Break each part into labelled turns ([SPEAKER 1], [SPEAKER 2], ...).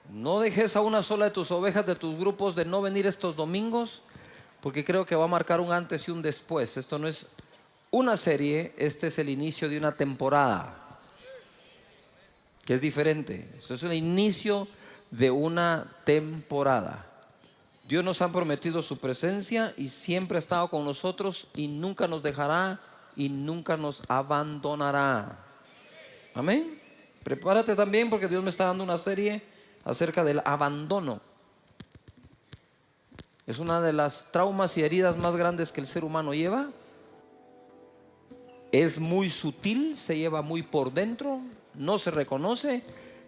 [SPEAKER 1] No dejes a una sola de tus ovejas, de tus grupos, de no venir estos domingos, porque creo que va a marcar un antes y un después. Esto no es una serie, este es el inicio de una temporada, que es diferente. Esto es el inicio de una temporada. Dios nos ha prometido su presencia y siempre ha estado con nosotros y nunca nos dejará y nunca nos abandonará. Amén. Prepárate también, porque Dios me está dando una serie acerca del abandono. Es una de las traumas y heridas más grandes que el ser humano lleva. Es muy sutil, se lleva muy por dentro, no se reconoce,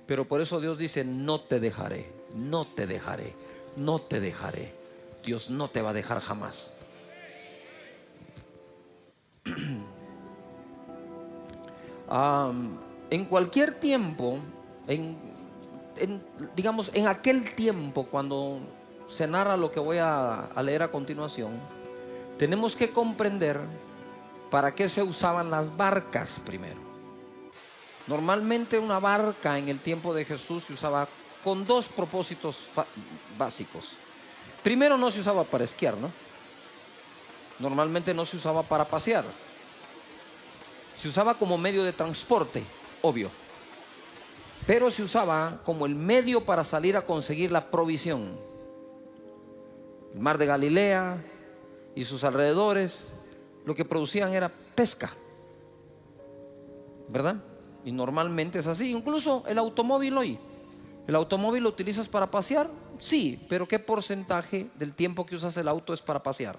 [SPEAKER 1] pero por eso Dios dice: no te dejaré, no te dejaré, no te dejaré. Dios no te va a dejar jamás. En cualquier tiempo, digamos, en aquel tiempo, cuando se narra lo que voy a leer a continuación, tenemos que comprender para qué se usaban las barcas primero. Normalmente una barca en el tiempo de Jesús se usaba con dos propósitos básicos. Primero, no se usaba para esquiar, ¿no? Normalmente no se usaba para pasear. Se usaba como medio de transporte, obvio. Pero se usaba como el medio para salir a conseguir la provisión. El mar de Galilea y sus alrededores, lo que producían era pesca, ¿verdad? Y normalmente es así. Incluso el automóvil hoy, ¿el automóvil lo utilizas para pasear? Sí, pero ¿qué porcentaje del tiempo que usas el auto es para pasear?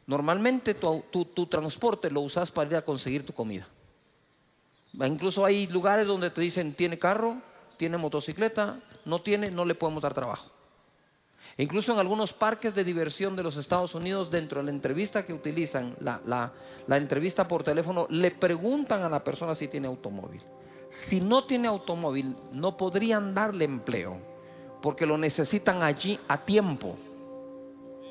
[SPEAKER 1] Normalmente tu transporte lo usas para ir a conseguir tu comida. Incluso hay lugares donde te dicen: tiene carro, tiene motocicleta, no tiene, no le podemos dar trabajo. E incluso en algunos parques de diversión de los Estados Unidos, dentro de la entrevista que utilizan, la entrevista por teléfono, le preguntan a la persona si tiene automóvil. Si no tiene automóvil, no podrían darle empleo, porque lo necesitan allí a tiempo.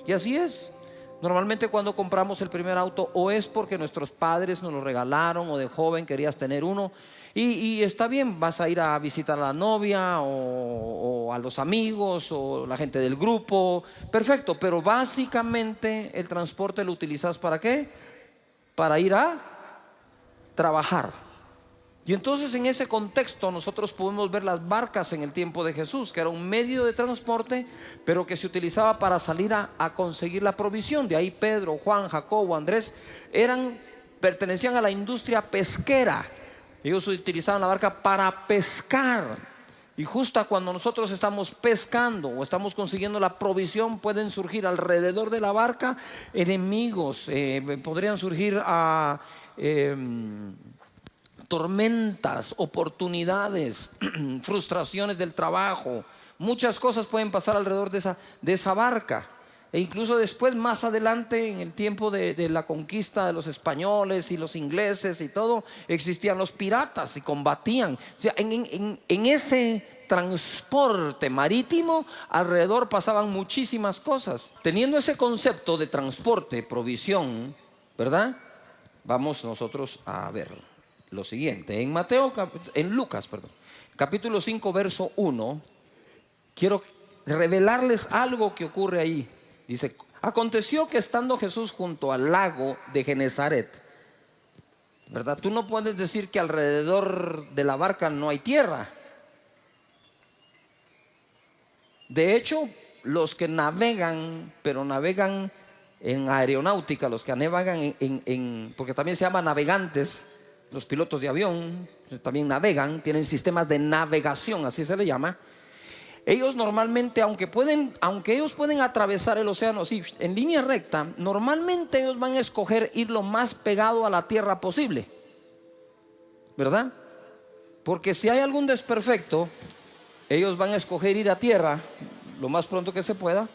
[SPEAKER 1] Y así es. Normalmente cuando compramos el primer auto, o es porque nuestros padres nos lo regalaron, o de joven querías tener uno, y está bien, vas a ir a visitar a la novia o a los amigos o la gente del grupo, perfecto. Pero básicamente el transporte lo utilizas ¿para qué? Para ir a trabajar. Y entonces en ese contexto nosotros podemos ver las barcas en el tiempo de Jesús, que era un medio de transporte, pero que se utilizaba para salir a conseguir la provisión. De ahí Pedro, Juan, Jacobo, Andrés pertenecían a la industria pesquera. Ellos utilizaban la barca para pescar. Y justo cuando nosotros estamos pescando o estamos consiguiendo la provisión, pueden surgir alrededor de la barca enemigos, podrían surgir tormentas, oportunidades, frustraciones del trabajo. Muchas cosas pueden pasar alrededor de esa barca. E incluso después, más adelante, en el tiempo de la conquista de los españoles y los ingleses y todo, existían los piratas y combatían. O sea, en ese transporte marítimo alrededor pasaban muchísimas cosas. Teniendo ese concepto de transporte, provisión, ¿verdad? Vamos nosotros a ver lo siguiente. En Lucas, capítulo 5, verso 1, quiero revelarles algo que ocurre ahí. Dice: aconteció que estando Jesús junto al lago de Genezaret, ¿verdad? Tú no puedes decir que alrededor de la barca no hay tierra. De hecho, los que navegan, pero navegan en aeronáutica, los que navegan porque también se llaman navegantes, los pilotos de avión también navegan, tienen sistemas de navegación, así se le llama. Ellos normalmente, aunque ellos pueden atravesar el océano así en línea recta, normalmente ellos van a escoger ir lo más pegado a la tierra posible, ¿verdad? Porque si hay algún desperfecto, ellos van a escoger ir a tierra lo más pronto que se pueda,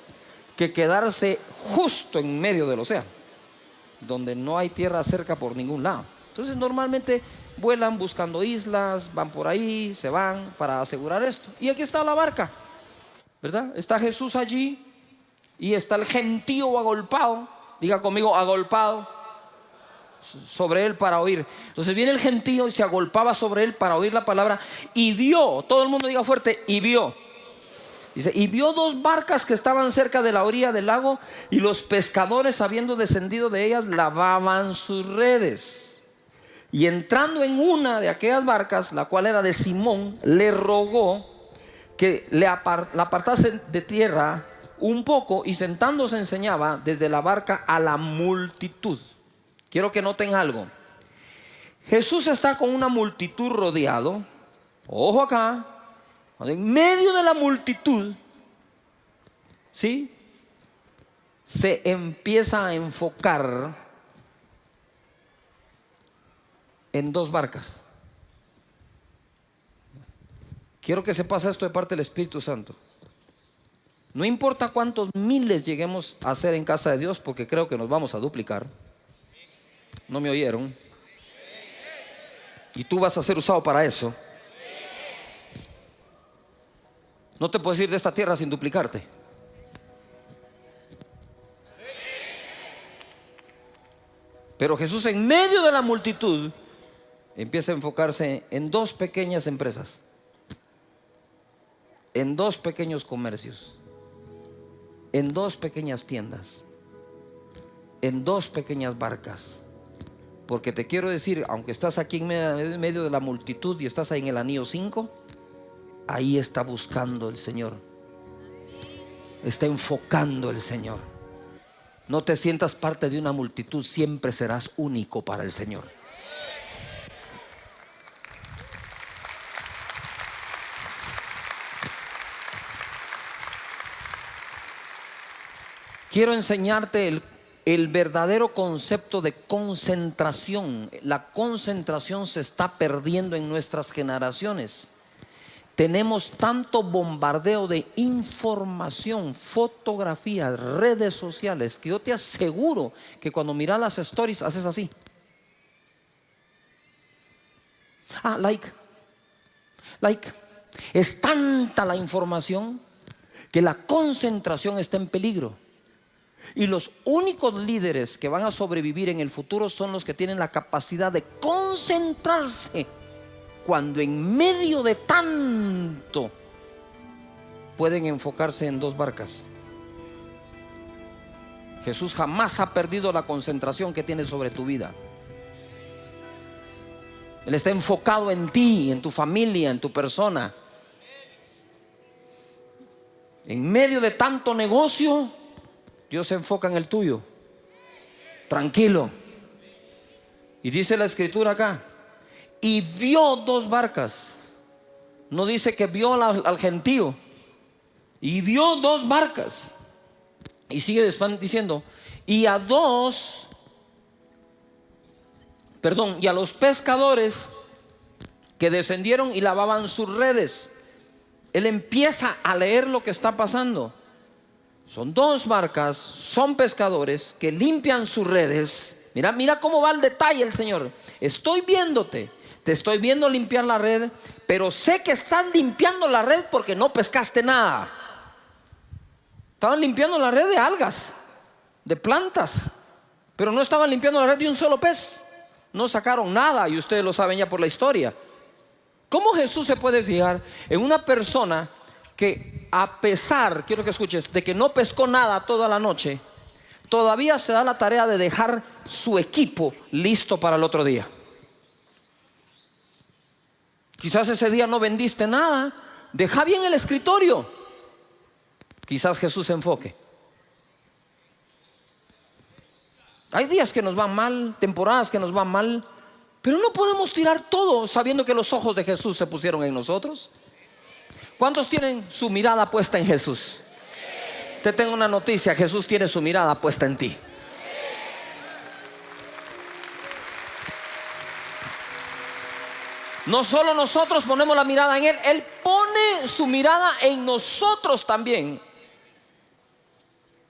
[SPEAKER 1] que quedarse justo en medio del océano, donde no hay tierra cerca por ningún lado. Entonces normalmente vuelan buscando islas, van por ahí, se van para asegurar esto. Y aquí está la barca, ¿verdad? Está Jesús allí y está el gentío agolpado. Diga conmigo: agolpado sobre él para oír. Entonces viene el gentío y se agolpaba sobre él para oír la palabra. Y vio, todo el mundo diga fuerte: y vio. Dice, y vio dos barcas que estaban cerca de la orilla del lago, y los pescadores, habiendo descendido de ellas, lavaban sus redes. Y entrando en una de aquellas barcas, la cual era de Simón, le rogó que la apartase de tierra un poco, y sentándose enseñaba desde la barca a la multitud. Quiero que noten algo. Jesús está con una multitud rodeado. Ojo acá. En medio de la multitud, ¿sí?, se empieza a enfocar en dos barcas. Quiero que sepas esto de parte del Espíritu Santo. No importa cuántos miles lleguemos a hacer en casa de Dios, porque creo que nos vamos a duplicar. ¿No me oyeron? Y tú vas a ser usado para eso. No te puedes ir de esta tierra sin duplicarte. Pero Jesús, en medio de la multitud, empieza a enfocarse en dos pequeñas empresas, en dos pequeños comercios, en dos pequeñas tiendas, en dos pequeñas barcas. Porque te quiero decir, aunque estás aquí en medio de la multitud y estás ahí en el anillo 5, ahí está buscando el Señor, está enfocando el Señor. No te sientas parte de una multitud, siempre serás único para el Señor. Quiero enseñarte el verdadero concepto de concentración. La concentración se está perdiendo en nuestras generaciones. Tenemos tanto bombardeo de información, fotografías, redes sociales, que yo te aseguro que cuando miras las stories haces así. Like. Es tanta la información que la concentración está en peligro. Y los únicos líderes que van a sobrevivir en el futuro son los que tienen la capacidad de concentrarse cuando en medio de tanto pueden enfocarse en dos barcas. Jesús jamás ha perdido la concentración que tiene sobre tu vida. Él está enfocado en ti, en tu familia, en tu persona. En medio de tanto negocio, Dios se enfoca en el tuyo. Tranquilo. Y dice la escritura acá, y vio dos barcas. No dice que vio al gentío. Y vio dos barcas. Y sigue diciendo, y a los pescadores que descendieron y lavaban sus redes. Él empieza a leer lo que está pasando. Son dos barcas, son pescadores que limpian sus redes. Mira cómo va el detalle el Señor. Estoy viéndote, te estoy viendo limpiar la red, pero sé que estás limpiando la red porque no pescaste nada. Estaban limpiando la red de algas, de plantas, pero no estaban limpiando la red de un solo pez. No sacaron nada, y ustedes lo saben ya por la historia. ¿Cómo Jesús se puede fijar en una persona que, a pesar, quiero que escuches, de que no pescó nada toda la noche, todavía se da la tarea de dejar su equipo listo para el otro día? Quizás ese día no vendiste nada, deja bien el escritorio. Quizás Jesús se enfoque. Hay días que nos van mal, temporadas que nos van mal, pero no podemos tirar todo sabiendo que los ojos de Jesús se pusieron en nosotros. ¿Cuántos tienen su mirada puesta en Jesús? Te tengo una noticia, Jesús tiene su mirada puesta en ti. No solo nosotros ponemos la mirada en Él, Él pone su mirada en nosotros también.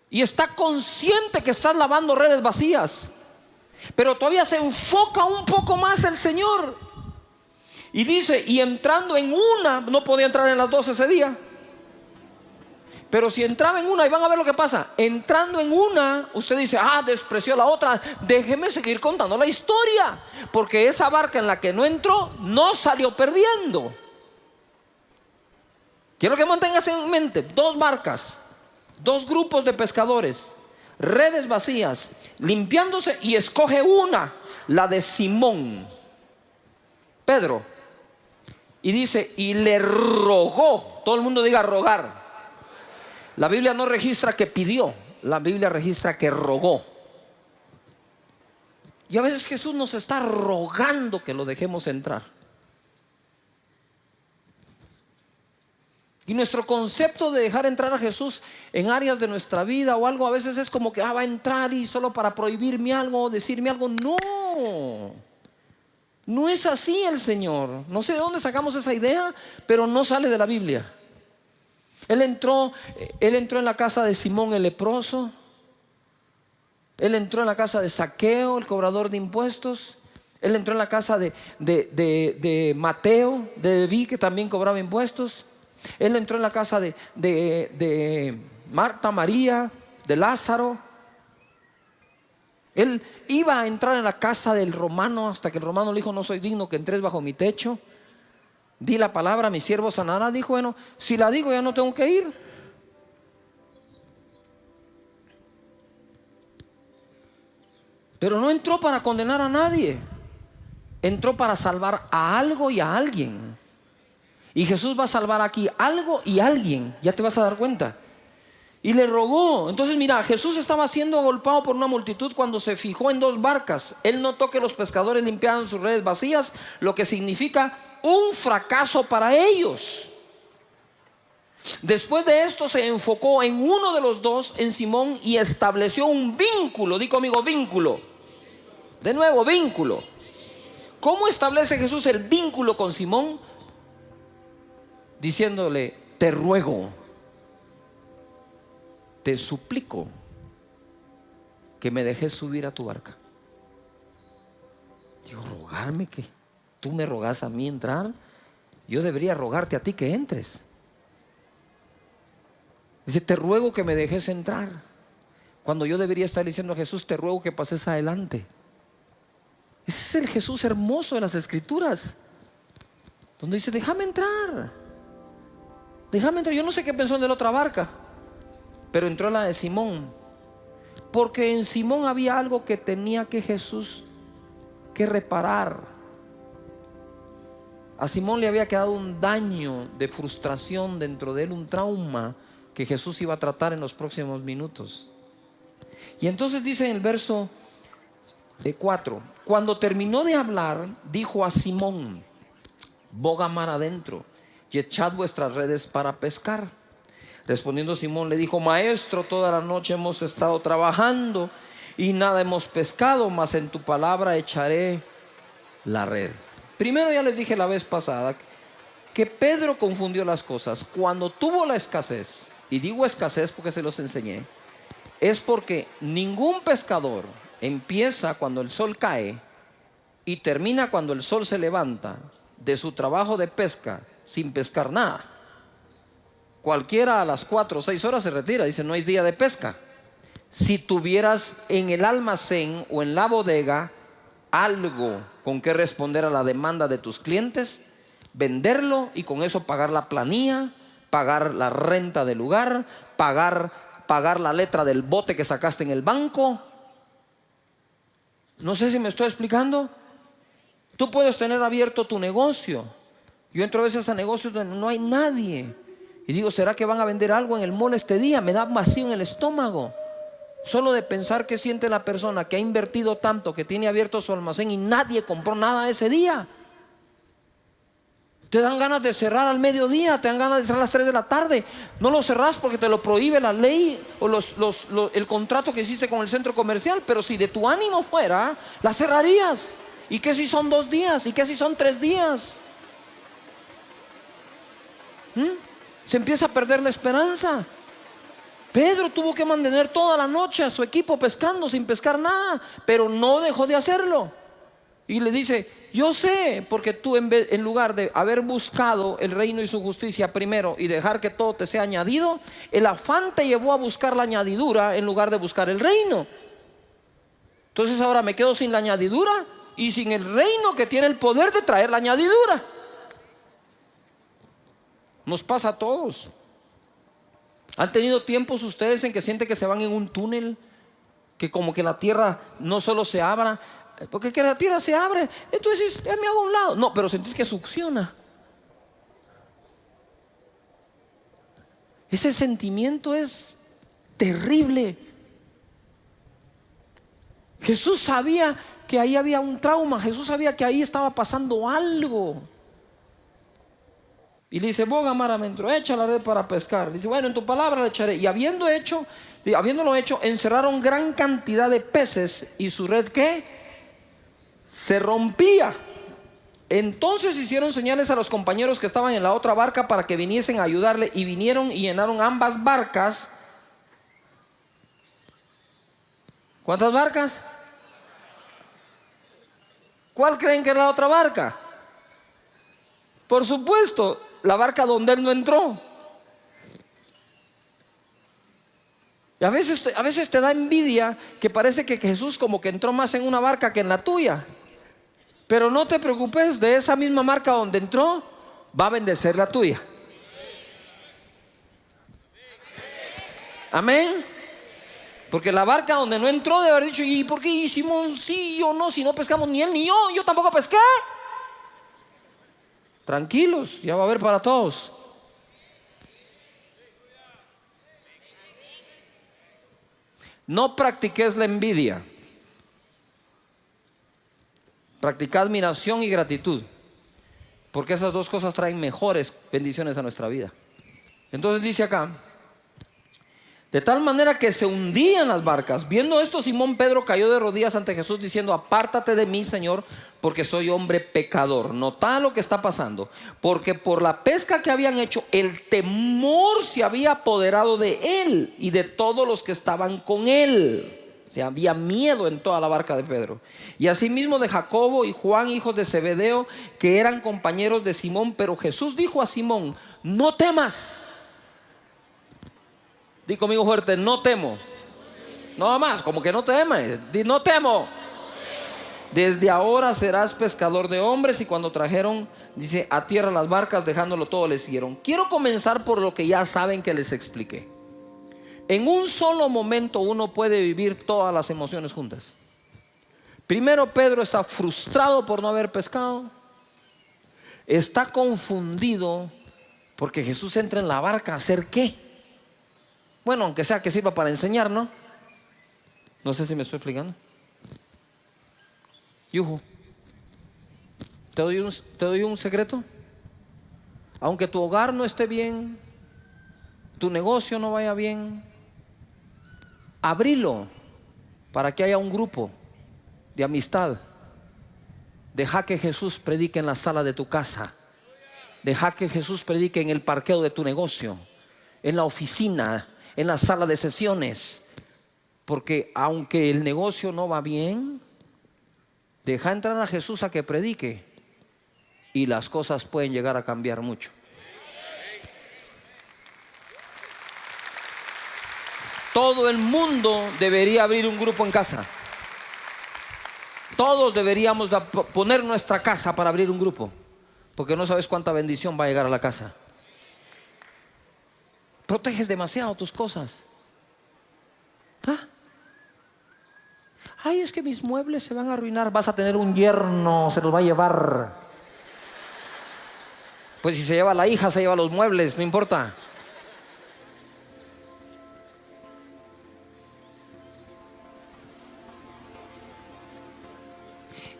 [SPEAKER 1] Y está consciente que estás lavando redes vacías, pero todavía se enfoca un poco más el Señor. Y dice, y entrando en una, no podía entrar en las dos ese día, pero si entraba en una, y van a ver lo que pasa, entrando en una, usted dice, despreció la otra. Déjeme seguir contando la historia, porque esa barca en la que no entró, no salió perdiendo. Quiero que mantengas en mente 2 barcas, 2 grupos de pescadores, redes vacías, limpiándose, y escoge una, la de Simón, Pedro, y dice, y le rogó. Todo el mundo diga rogar. La Biblia no registra que pidió, la Biblia registra que rogó. Y a veces Jesús nos está rogando que lo dejemos entrar. Y nuestro concepto de dejar entrar a Jesús en áreas de nuestra vida o algo, a veces es como que va a entrar y solo para prohibirme algo o decirme algo. No, no es así el Señor. No sé de dónde sacamos esa idea, pero no sale de la Biblia. Él entró en la casa de Simón el leproso. Él entró en la casa de Zaqueo, el cobrador de impuestos. Él entró en la casa de Mateo, de Leví, que también cobraba impuestos. Él entró en la casa de Marta, María, de Lázaro. Él iba a entrar en la casa del romano, hasta que el romano le dijo: no soy digno que entres bajo mi techo. Di la palabra, mi siervo sanará. Dijo: bueno, si la digo ya no tengo que ir. Pero no entró para condenar a nadie. Entró para salvar a algo y a alguien. Y Jesús va a salvar aquí algo y alguien. Ya te vas a dar cuenta. Y le rogó. Entonces mira, Jesús estaba siendo agolpado por una multitud cuando se fijó en 2 barcas. Él notó que los pescadores limpiaban sus redes vacías, lo que significa un fracaso para ellos. Después de esto se enfocó en uno de los 2, en Simón, y estableció un vínculo. Di conmigo, vínculo. De nuevo, vínculo. ¿Cómo establece Jesús el vínculo con Simón? Diciéndole: te ruego, te suplico que me dejes subir a tu barca. Digo, rogarme, que tú me rogas a mí entrar. Yo debería rogarte a ti que entres. Dice: te ruego que me dejes entrar, cuando yo debería estar diciendo a Jesús: te ruego que pases adelante. Ese es el Jesús hermoso de las Escrituras, donde dice: déjame entrar. Déjame entrar. Yo no sé qué pensó en la otra barca, pero entró en la de Simón, porque en Simón había algo que tenía que Jesús que reparar. A Simón le había quedado un daño de frustración dentro de él, un trauma que Jesús iba a tratar en los próximos minutos. Y entonces dice en el verso 4: cuando terminó de hablar, dijo a Simón: boga mar adentro y echad vuestras redes para pescar. Respondiendo Simón le dijo: maestro, toda la noche hemos estado trabajando y nada hemos pescado, mas en tu palabra echaré la red. Primero, ya les dije la vez pasada que Pedro confundió las cosas. Cuando tuvo la escasez, y digo escasez porque se los enseñé, es porque ningún pescador empieza cuando el sol cae y termina cuando el sol se levanta de su trabajo de pesca sin pescar nada. Cualquiera a las 4 o 6 horas se retira, dice: no hay día de pesca. Si tuvieras en el almacén o en la bodega algo con que responder a la demanda de tus clientes, venderlo y con eso pagar la planilla, pagar la renta del lugar, pagar la letra del bote que sacaste en el banco. No sé si me estoy explicando. Tú puedes tener abierto tu negocio. Yo entro a veces a negocios donde no hay nadie y digo: ¿será que van a vender algo en el mall este día? Me da vacío en el estómago solo de pensar qué siente la persona que ha invertido tanto, que tiene abierto su almacén y nadie compró nada ese día. Te dan ganas de cerrar al mediodía, te dan ganas de cerrar a las 3 de la tarde. No lo cerrás porque te lo prohíbe la ley o el contrato que hiciste con el centro comercial, pero si de tu ánimo fuera, la cerrarías. ¿Y qué si son 2 días? ¿Y qué si son 3 días? Se empieza a perder la esperanza. Pedro tuvo que mantener toda la noche a su equipo pescando sin pescar nada, pero no dejó de hacerlo. Y le dice: yo sé, porque tú en lugar de haber buscado el reino y su justicia primero y dejar que todo te sea añadido, el afán te llevó a buscar la añadidura en lugar de buscar el reino. Entonces ahora me quedo sin la añadidura y sin el reino que tiene el poder de traer la añadidura. Nos pasa a todos. ¿Han tenido tiempos ustedes en que sienten que se van en un túnel? Que como que la tierra no solo se abra, porque que la tierra se abre, entonces ya me hago a un lado. No, pero sentís que succiona. Ese sentimiento es terrible. Jesús sabía que ahí había un trauma. Jesús sabía que ahí estaba pasando algo. Y le dice: boga mar adentro, echa la red para pescar. Le dice: bueno, en tu palabra le echaré. Y habiéndolo hecho, encerraron gran cantidad de peces. Y su red, ¿qué? Se rompía. Entonces hicieron señales a los compañeros que estaban en la otra barca para que viniesen a ayudarle. Y vinieron y llenaron ambas barcas. ¿Cuántas barcas? ¿Cuál creen que era la otra barca? Por supuesto, la barca donde él no entró. Y a veces te da envidia que parece que Jesús como que entró más en una barca que en la tuya. Pero no te preocupes, de esa misma barca donde entró, va a bendecer la tuya. Amén. Porque la barca donde no entró debe haber dicho: ¿y por qué Simón sí o no? Si no pescamos ni él ni yo tampoco pesqué. Tranquilos, ya va a haber para todos. No practiques la envidia. Practica admiración y gratitud, porque esas dos cosas traen mejores bendiciones a nuestra vida. Entonces dice acá: de tal manera que se hundían las barcas. Viendo esto, Simón Pedro cayó de rodillas ante Jesús diciendo: apártate de mí, Señor, porque soy hombre pecador. Nota lo que está pasando, porque por la pesca que habían hecho, el temor se había apoderado de él y de todos los que estaban con él. O sea, había miedo en toda la barca de Pedro. Y asimismo de Jacobo y Juan, hijos de Zebedeo, que eran compañeros de Simón. Pero Jesús dijo a Simón: no temas. Di conmigo fuerte: no temo. No más, como que no temes. Di: no temo. Desde ahora serás pescador de hombres. Y cuando trajeron, dice, a tierra las barcas, dejándolo todo, les siguieron. Quiero comenzar por lo que ya saben que les expliqué. En un solo momento uno puede vivir todas las emociones juntas. Primero, Pedro está frustrado por no haber pescado. Está confundido porque Jesús entra en la barca a hacer ¿qué? Bueno, aunque sea que sirva para enseñar, ¿no? No sé si me estoy explicando. Yuju, ¿te doy un secreto? Aunque tu hogar no esté bien, tu negocio no vaya bien, abrilo para que haya un grupo de amistad. Deja que Jesús predique en la sala de tu casa. Deja que Jesús predique en el parqueo de tu negocio, en la oficina, en la sala de sesiones. Porque aunque el negocio no va bien, deja entrar a Jesús a que predique y las cosas pueden llegar a cambiar mucho. Todo el mundo debería abrir un grupo en casa. Todos deberíamos poner nuestra casa para abrir un grupo, porque no sabes cuánta bendición va a llegar a la casa. Proteges demasiado tus cosas. Ay, es que mis muebles se van a arruinar. Vas a tener un yerno, se los va a llevar. Pues si se lleva la hija, se lleva los muebles, no importa.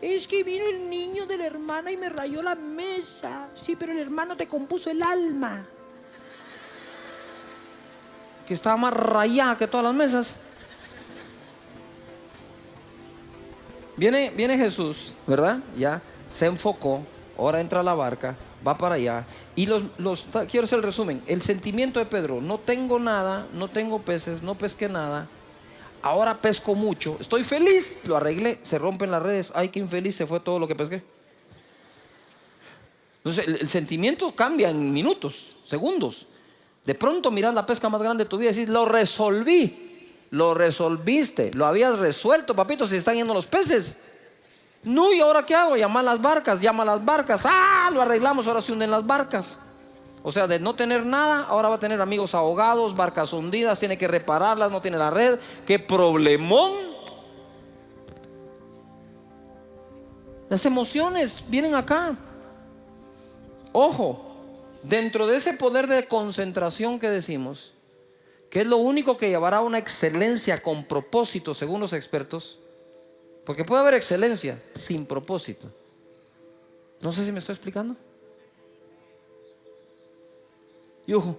[SPEAKER 1] Es que vino el niño de la hermana y me rayó la mesa. Sí, pero el hermano te compuso el alma, que estaba más rayada que todas las mesas. Viene Jesús, ¿verdad? Ya se enfocó, ahora entra a la barca, va para allá. Y quiero hacer el resumen. El sentimiento de Pedro: no tengo nada, no tengo peces, no pesqué nada. Ahora pesco mucho, estoy feliz, lo arreglé, se rompen las redes. Ay, qué infeliz, se fue todo lo que pesqué. Entonces el sentimiento cambia en minutos, segundos. De pronto miras la pesca más grande de tu vida y decís: lo resolví. Lo resolviste, lo habías resuelto, papito, si están yendo los peces. No, ¿y ahora qué hago? Llama a las barcas. Lo arreglamos, ahora se hunden las barcas. O sea, de no tener nada, ahora va a tener amigos ahogados, barcas hundidas, tiene que repararlas, no tiene la red. ¡Qué problemón! Las emociones vienen acá. Ojo, dentro de ese poder de concentración que decimos, que es lo único que llevará a una excelencia con propósito, según los expertos, porque puede haber excelencia sin propósito. No sé si me estoy explicando. Yujú.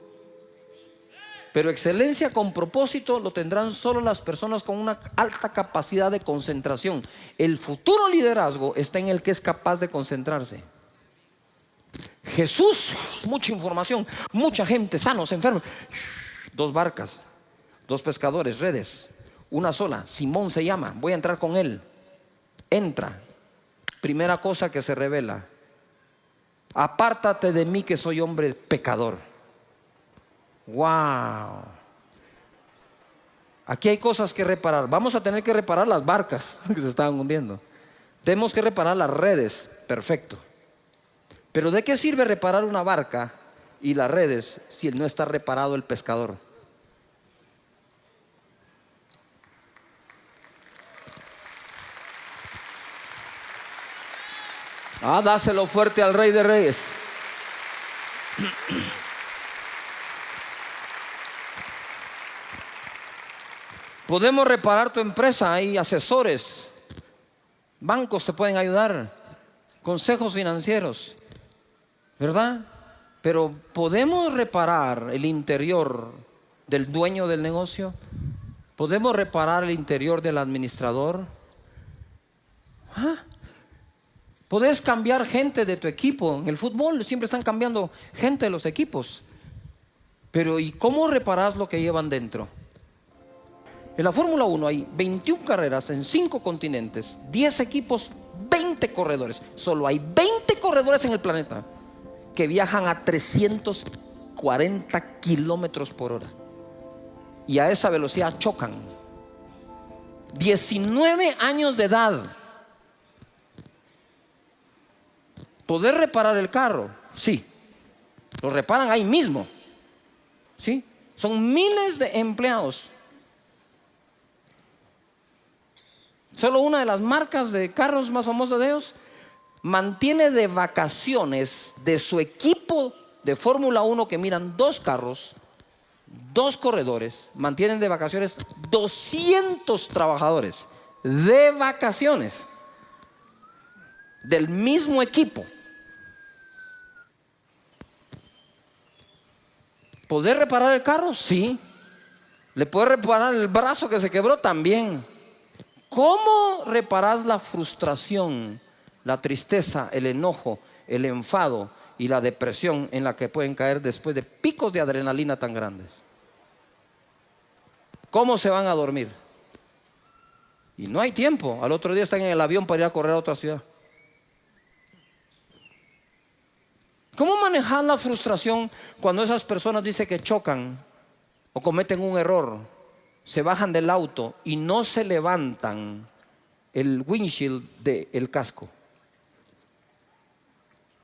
[SPEAKER 1] Pero excelencia con propósito lo tendrán solo las personas con una alta capacidad de concentración. El futuro liderazgo está en el que es capaz de concentrarse. Jesús, mucha información, mucha gente, sanos, enfermos. 2 barcas, 2 pescadores, redes, una sola. Simón se llama, voy a entrar con él. Entra. Primera cosa que se revela: apártate de mí, que soy hombre pecador. Wow. Aquí hay cosas que reparar. Vamos a tener que reparar las barcas que se estaban hundiendo. Tenemos que reparar las redes. Perfecto. Pero ¿de qué sirve reparar una barca y las redes si no está reparado el pescador? Dáselo fuerte al Rey de Reyes. Podemos reparar tu empresa, hay asesores, bancos te pueden ayudar, consejos financieros, ¿verdad? Pero ¿podemos reparar el interior del dueño del negocio? ¿Podemos reparar el interior del administrador? ¿Podés cambiar gente de tu equipo? En el fútbol siempre están cambiando gente de los equipos. Pero ¿y cómo reparás lo que llevan dentro? En la Fórmula 1 hay 21 carreras en 5 continentes, 10 equipos, 20 corredores. Solo hay 20 corredores en el planeta que viajan a 340 kilómetros por hora. Y a esa velocidad chocan. 19 años de edad. ¿Poder reparar el carro? Sí. Lo reparan ahí mismo. ¿Sí? Son miles de empleados. Solo una de las marcas de carros más famosas de ellos mantiene de vacaciones de su equipo de Fórmula 1, que miran 2 carros, 2 corredores, mantienen de vacaciones 200 trabajadores de vacaciones del mismo equipo. ¿Poder reparar el carro? Sí. ¿Le puede reparar el brazo que se quebró? También. ¿Cómo reparás la frustración, la tristeza, el enojo, el enfado y la depresión en la que pueden caer después de picos de adrenalina tan grandes? ¿Cómo se van a dormir? Y no hay tiempo. Al otro día están en el avión para ir a correr a otra ciudad. ¿Cómo manejar la frustración cuando esas personas dicen que chocan o cometen un error? Se bajan del auto y no se levantan el windshield del casco.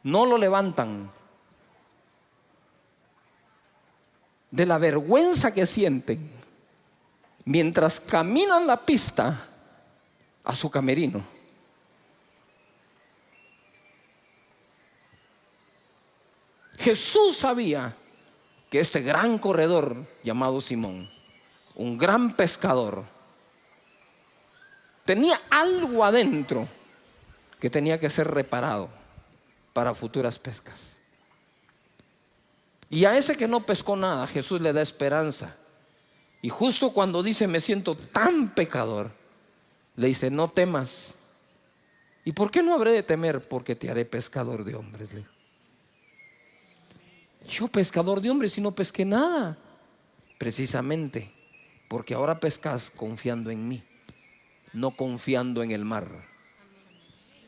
[SPEAKER 1] No lo levantan. De la vergüenza que sienten mientras caminan la pista a su camerino. Jesús sabía que este gran corredor llamado Simón, un gran pescador, tenía algo adentro que tenía que ser reparado para futuras pescas. Y a ese que no pescó nada, Jesús le da esperanza. Y justo cuando dice: me siento tan pecador, le dice: no temas. ¿Y por qué no habré de temer? Porque te haré pescador de hombres. Yo pescador de hombres y no pesqué nada. Precisamente porque ahora pescas confiando en mí, no confiando en el mar.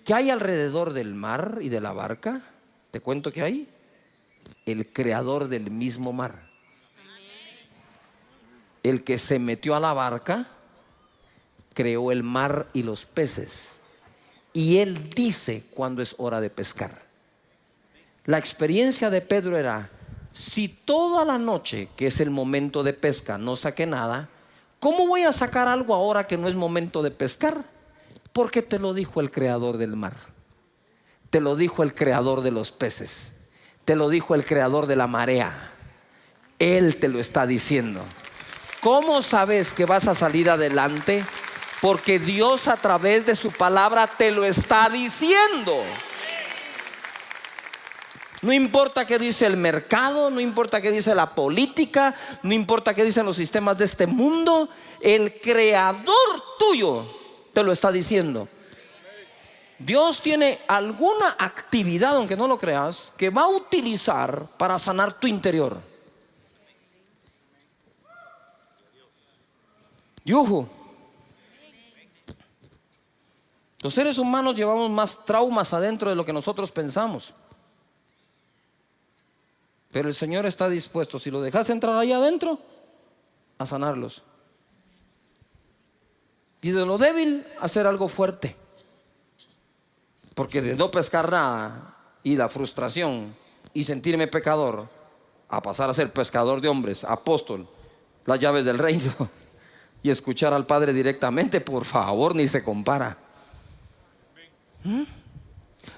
[SPEAKER 1] ¿Qué hay alrededor del mar y de la barca? Te cuento que hay el creador del mismo mar, el que se metió a la barca, creó el mar y los peces, y él dice cuando es hora de pescar. La experiencia de Pedro era: Si toda la noche, que es el momento de pesca, no saqué nada, ¿cómo voy a sacar algo ahora que no es momento de pescar? Porque te lo dijo el creador del mar, te lo dijo el creador de los peces, te lo dijo el creador de la marea. Él te lo está diciendo. ¿Cómo sabes que vas a salir adelante? Porque Dios a través de su palabra te lo está diciendo. No importa qué dice el mercado, no importa qué dice la política, no importa qué dicen los sistemas de este mundo, el creador tuyo te lo está diciendo. Dios tiene alguna actividad, aunque no lo creas, que va a utilizar para sanar tu interior. Yuhu. Los seres humanos llevamos más traumas adentro de lo que nosotros pensamos. Pero el Señor está dispuesto, si lo dejas entrar ahí adentro, a sanarlos. Y de lo débil, hacer algo fuerte. Porque de no pescar nada y la frustración y sentirme pecador, a pasar a ser pescador de hombres, apóstol, las llaves del reino, y escuchar al Padre directamente, por favor, ni se compara.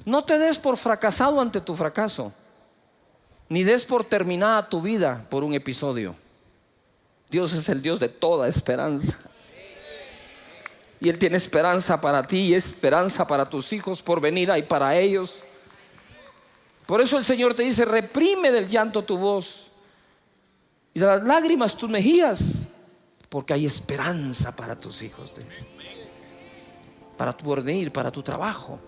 [SPEAKER 1] No te des por fracasado ante tu fracaso, ni des por terminada tu vida por un episodio. Dios es el Dios de toda esperanza. Y Él tiene esperanza para ti y esperanza para tus hijos por venir y para ellos. Por eso el Señor te dice: reprime del llanto tu voz y de las lágrimas tus mejillas, porque hay esperanza para tus hijos, para tu porvenir, para tu trabajo.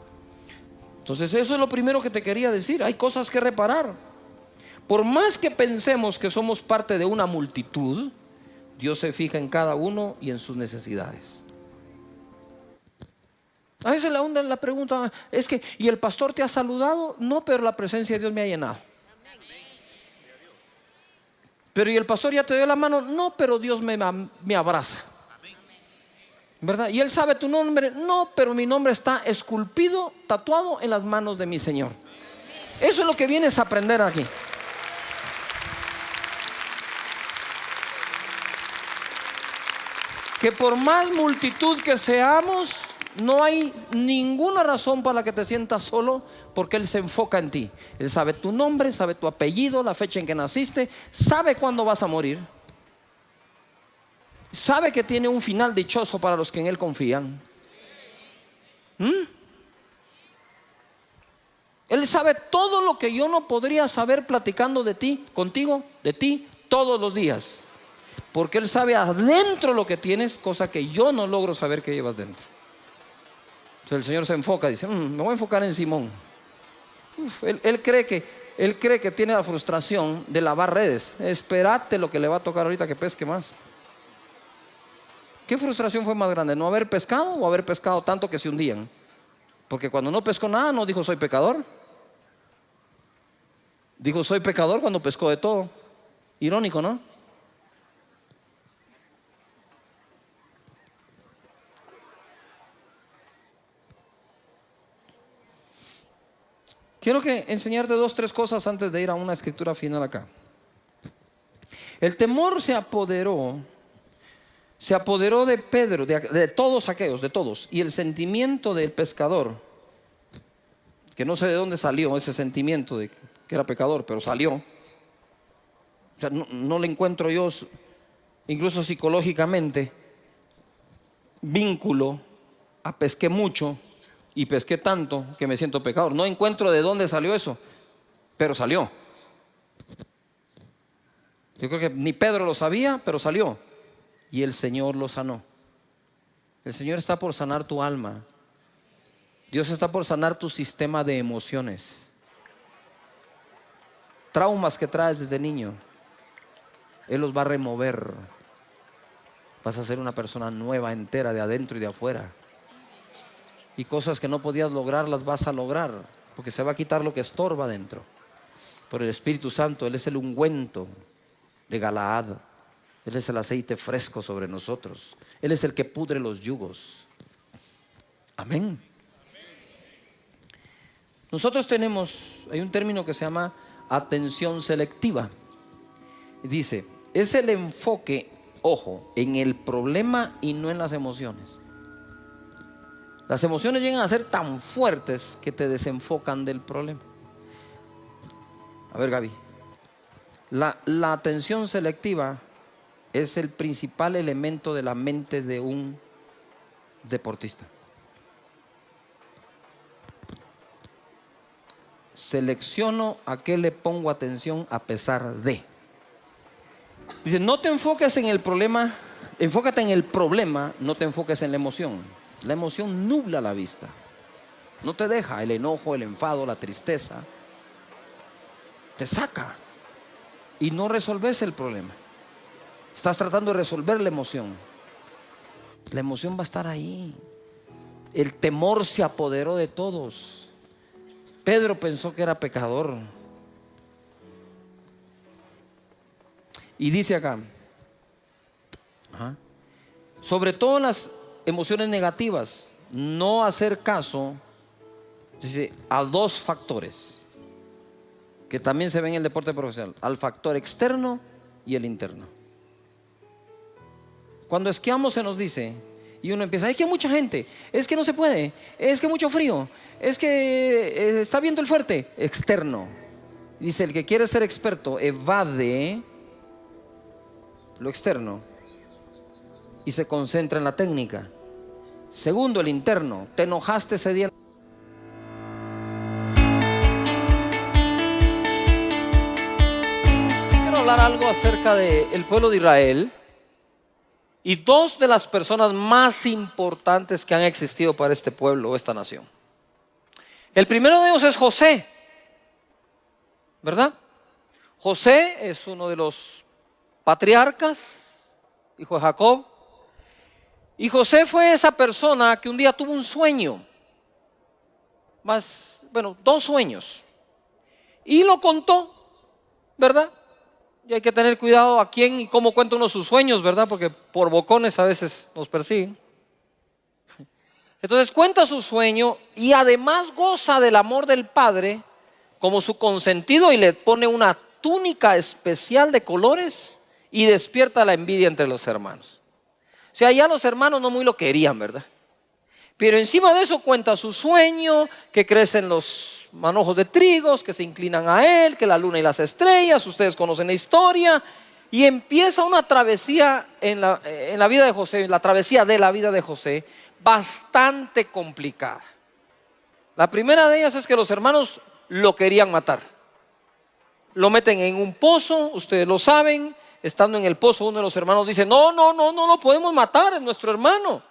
[SPEAKER 1] Entonces eso es lo primero que te quería decir. Hay cosas que reparar. Por más que pensemos que somos parte de una multitud, Dios se fija en cada uno y en sus necesidades. A veces la pregunta es que, ¿y el pastor te ha saludado? No, pero la presencia de Dios me ha llenado. Pero ¿y el pastor ya te dio la mano? No, pero Dios me abraza, ¿verdad? ¿Y él sabe tu nombre? No, pero mi nombre está esculpido, tatuado en las manos de mi Señor. Eso es lo que vienes a aprender aquí. Que por más multitud que seamos, no hay ninguna razón para la que te sientas solo, porque Él se enfoca en ti. Él sabe tu nombre, sabe tu apellido, la fecha en que naciste, sabe cuándo vas a morir, sabe que tiene un final dichoso para los que en Él confían. Él sabe todo lo que yo no podría saber platicando de ti, contigo, de ti, todos los días. Porque Él sabe adentro lo que tienes, cosa que yo no logro saber que llevas dentro. Entonces el Señor se enfoca, dice: me voy a enfocar en Simón. Él cree que tiene la frustración de lavar redes. Espérate lo que le va a tocar ahorita, que pesque más. ¿Qué frustración fue más grande? ¿No haber pescado o haber pescado tanto que se hundían? Porque cuando no pescó nada, no dijo soy pecador. Dijo soy pecador cuando pescó de todo. Irónico, ¿no? Quiero enseñarte 2, 3 cosas antes de ir a una escritura final acá. El temor se apoderó de Pedro, de todos aquellos, de todos. Y el sentimiento del pescador, que no sé de dónde salió ese sentimiento de que era pecador, pero salió. O sea, no le encuentro yo, incluso psicológicamente, vínculo a pesqué mucho y pesqué tanto que me siento pecador. No encuentro de dónde salió eso, pero salió. Yo creo que ni Pedro lo sabía, pero salió. Y el Señor lo sanó. El Señor está por sanar tu alma. Dios está por sanar tu sistema de emociones. Traumas que traes desde niño, Él los va a remover. Vas a ser una persona nueva, entera, de adentro y de afuera. Y cosas que no podías lograr, las vas a lograr, porque se va a quitar lo que estorba dentro. Por el Espíritu Santo. Él es el ungüento de Galaad. Él es el aceite fresco sobre nosotros. Él es el que pudre los yugos. Amén. Nosotros hay un término que se llama atención selectiva. Dice, es el enfoque, ojo, en el problema y no en las emociones. Las emociones llegan a ser tan fuertes que te desenfocan del problema. A ver, Gaby, la atención selectiva es el principal elemento de la mente de un deportista. Selecciono a qué le pongo atención a pesar de. Dice, no te enfoques en el problema, enfócate en el problema, no te enfoques en la emoción. La emoción nubla la vista, no te deja. El enojo, el enfado, la tristeza te saca y no resolves el problema. Estás tratando de resolver la emoción. La emoción va a estar ahí. El temor se apoderó de todos. Pedro pensó que era pecador. Y dice acá, sobre todo las emociones negativas, no hacer caso, dice, a dos factores que también se ven en el deporte profesional: al factor externo y el interno. Cuando esquiamos se nos dice, y uno empieza, es que hay mucha gente, es que no se puede, es que mucho frío, es que está viendo el fuerte. Externo. Dice, el que quiere ser experto evade lo externo y se concentra en la técnica. Segundo, el interno. Te enojaste ese día. Quiero hablar algo acerca del pueblo de Israel y dos de las personas más importantes que han existido para este pueblo o esta nación. El primero de ellos es José, ¿verdad? José es uno de los patriarcas, hijo de Jacob. Y José fue esa persona que un día tuvo un sueño, dos sueños, y lo contó, ¿verdad? Y hay que tener cuidado a quién y cómo cuenta uno sus sueños, ¿verdad? Porque por bocones a veces nos persiguen. Entonces cuenta su sueño y además goza del amor del padre como su consentido, y le pone una túnica especial de colores y despierta la envidia entre los hermanos. O sea, ya los hermanos no muy lo querían, ¿verdad? Pero encima de eso cuenta su sueño, que crecen los manojos de trigos, que se inclinan a él, que la luna y las estrellas, ustedes conocen la historia. Y empieza una travesía en la vida de José, la travesía de la vida de José, bastante complicada. La primera de ellas es que los hermanos lo querían matar. Lo meten en un pozo, ustedes lo saben. Estando en el pozo, uno de los hermanos dice, no lo podemos matar, es nuestro hermano.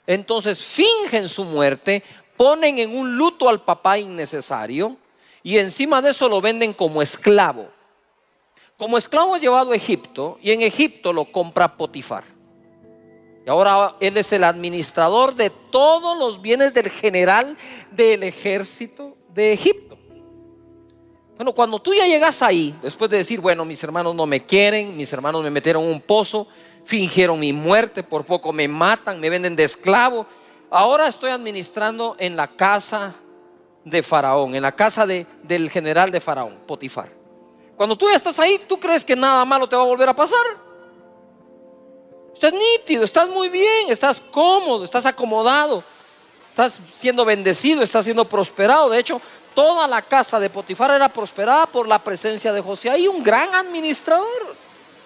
[SPEAKER 1] Entonces fingen su muerte, ponen en un luto al papá innecesario y encima de eso lo venden como esclavo. Como esclavo es llevado a Egipto y en Egipto lo compra Potifar. Y ahora él es el administrador de todos los bienes del general del ejército de Egipto. Bueno, cuando tú ya llegas ahí, después de decir, bueno, mis hermanos no me quieren, mis hermanos me metieron en un pozo, fingieron mi muerte, por poco me matan, me venden de esclavo. Ahora estoy administrando en la casa de Faraón, en la casa del general de Faraón, Potifar. Cuando tú ya estás ahí, ¿tú crees que nada malo te va a volver a pasar? Estás nítido, estás muy bien, estás cómodo, estás acomodado, estás siendo bendecido, estás siendo prosperado. De hecho, toda la casa de Potifar era prosperada por la presencia de José. Hay un gran administrador.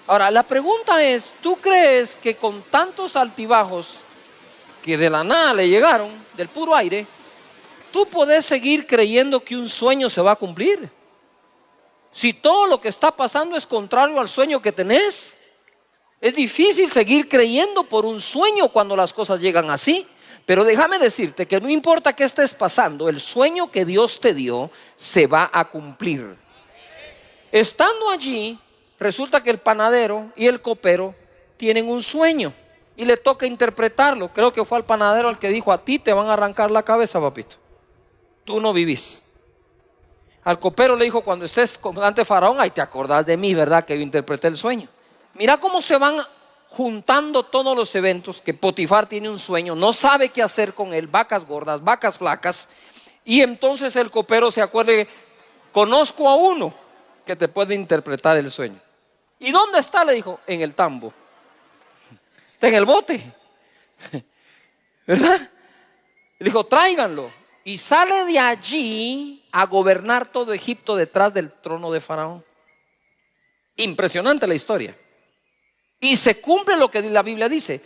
[SPEAKER 1] Ahora, la pregunta es, ¿tú crees que con tantos altibajos que de la nada le llegaron, del puro aire, tú podés seguir creyendo que un sueño se va a cumplir? Si todo lo que está pasando es contrario al sueño que tenés, es difícil seguir creyendo por un sueño cuando las cosas llegan así. Pero déjame decirte que no importa qué estés pasando, el sueño que Dios te dio se va a cumplir. Estando allí, resulta que el panadero y el copero tienen un sueño y le toca interpretarlo. Creo que fue al panadero el que dijo, a ti te van a arrancar la cabeza, papito, tú no vivís. Al copero le dijo, cuando estés ante Faraón, ahí te acordás de mí, ¿verdad? Que yo interpreté el sueño. Mira cómo se van juntando todos los eventos, que Potifar tiene un sueño, no sabe qué hacer con él, vacas gordas, vacas flacas. Y entonces el copero se acuerda, conozco a uno que te puede interpretar el sueño. ¿Y dónde está? Le dijo, en el tambo. Está en el bote. ¿Verdad? Le dijo, tráiganlo. Y sale de allí a gobernar todo Egipto detrás del trono de Faraón. Impresionante la historia. Y se cumple lo que la Biblia dice.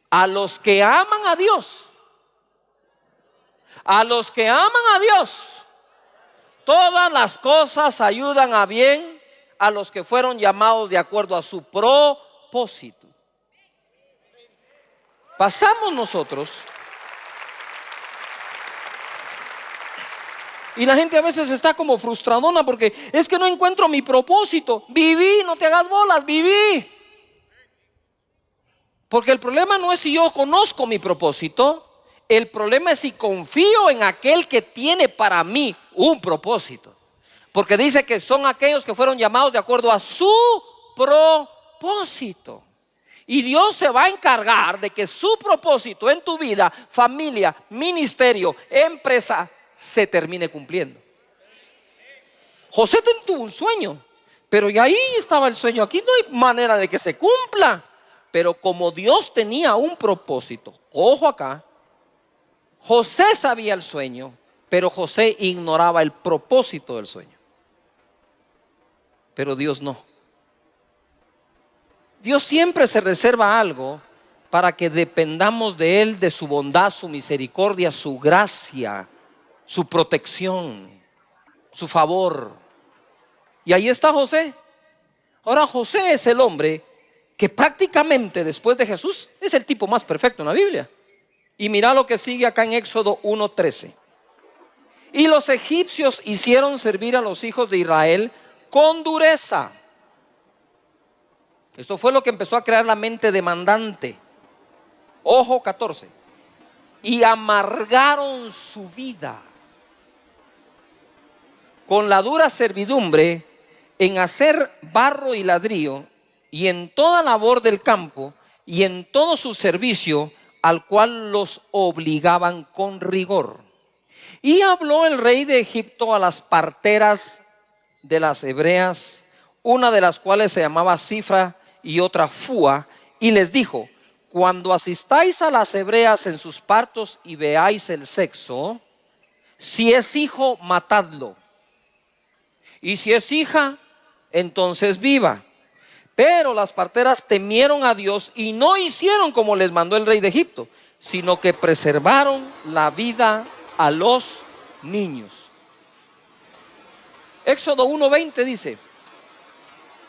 [SPEAKER 1] A los que aman a Dios, todas las cosas ayudan a bien a los que fueron llamados de acuerdo a su propósito. Pasamos nosotros, y la gente a veces está como frustradona porque es que no encuentro mi propósito. Viví, no te hagas bolas, viví. Porque el problema no es si yo conozco mi propósito, el problema es si confío en aquel que tiene para mí un propósito. Porque dice que son aquellos que fueron llamados de acuerdo a su propósito. Y Dios se va a encargar de que su propósito en tu vida, familia, ministerio, empresa, se termine cumpliendo. José tuvo un sueño, pero ya ahí estaba el sueño. Aquí no hay manera de que se cumpla. Pero como Dios tenía un propósito, ojo acá, José sabía el sueño, pero José ignoraba el propósito del sueño. Pero Dios no. Dios siempre se reserva algo para que dependamos de Él, de su bondad, su misericordia, su gracia, su protección, su favor. Y ahí está José. Ahora José es el hombre que prácticamente después de Jesús es el tipo más perfecto en la Biblia. Y mira lo que sigue acá en Éxodo 1:13. Y los egipcios hicieron servir a los hijos de Israel con dureza. Esto fue lo que empezó a crear la mente demandante. Ojo, 14. Y amargaron su vida con la dura servidumbre en hacer barro y ladrillo, y en toda labor del campo, y en todo su servicio, al cual los obligaban con rigor. Y habló el rey de Egipto a las parteras de las hebreas, una de las cuales se llamaba Cifra y otra Fua, y les dijo: cuando asistáis a las hebreas en sus partos y veáis el sexo, si es hijo, matadlo, y si es hija, entonces viva. Pero las parteras temieron a Dios y no hicieron como les mandó el rey de Egipto, sino que preservaron la vida a los niños. Éxodo 1:20 dice: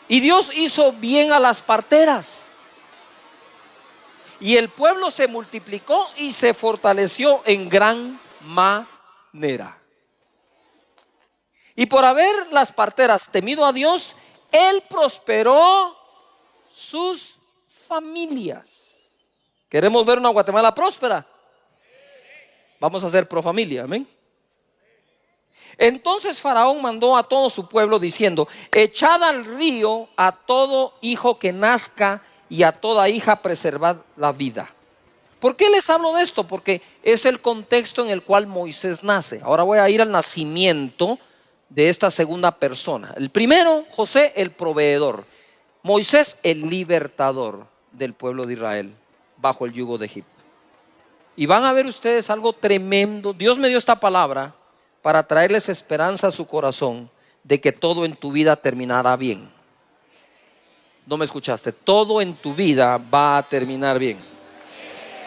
[SPEAKER 1] y Dios hizo bien a las parteras, y el pueblo se multiplicó y se fortaleció en gran manera. Y por haber las parteras temido a Dios, Él prosperó sus familias. ¿Queremos ver una Guatemala próspera? Vamos a ser pro familia, amén. Entonces Faraón mandó a todo su pueblo diciendo: echad al río a todo hijo que nazca y a toda hija preservad la vida. ¿Por qué les hablo de esto? Porque es el contexto en el cual Moisés nace. Ahora voy a ir al nacimiento de esta segunda persona. El primero, José, el proveedor. Moisés, el libertador del pueblo de Israel bajo el yugo de Egipto. Y van a ver ustedes algo tremendo. Dios me dio esta palabra para traerles esperanza a su corazón de que todo en tu vida terminará bien. No me escuchaste. Todo en tu vida va a terminar bien.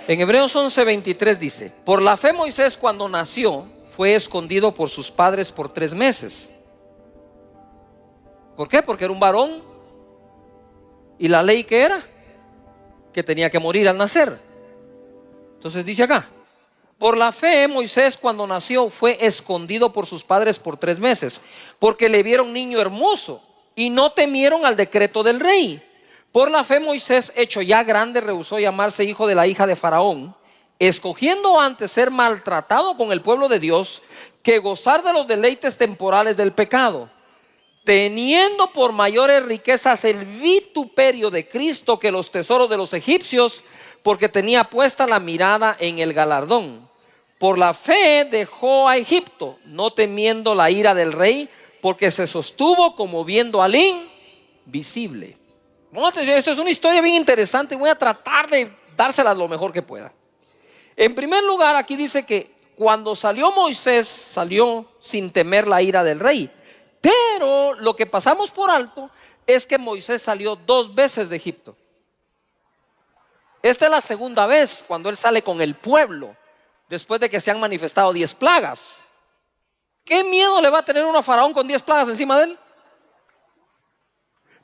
[SPEAKER 1] En Hebreos 11:23 dice: por la fe Moisés, cuando nació, fue escondido por sus padres por 3 meses. ¿Por qué? Porque era un varón. ¿Y la ley qué era? Que tenía que morir al nacer. Entonces dice acá: por la fe Moisés, cuando nació, fue escondido por sus padres por 3 meses, porque le vieron niño hermoso y no temieron al decreto del rey. Por la fe Moisés, hecho ya grande, rehusó llamarse hijo de la hija de Faraón, escogiendo antes ser maltratado con el pueblo de Dios que gozar de los deleites temporales del pecado, teniendo por mayores riquezas el vituperio de Cristo que los tesoros de los egipcios, porque tenía puesta la mirada en el galardón. Por la fe dejó a Egipto, no temiendo la ira del rey, Porque se sostuvo como viendo al invisible. Esto es una historia bien interesante. Voy a tratar de dársela lo mejor que pueda. En primer lugar, aquí dice que cuando salió Moisés, salió sin temer la ira del rey. Pero lo que pasamos por alto es que Moisés salió 2 veces de Egipto. Esta es la segunda vez cuando él sale con el pueblo, después de que se han manifestado 10 plagas. ¿Qué miedo le va a tener uno a Faraón con 10 plagas encima de él?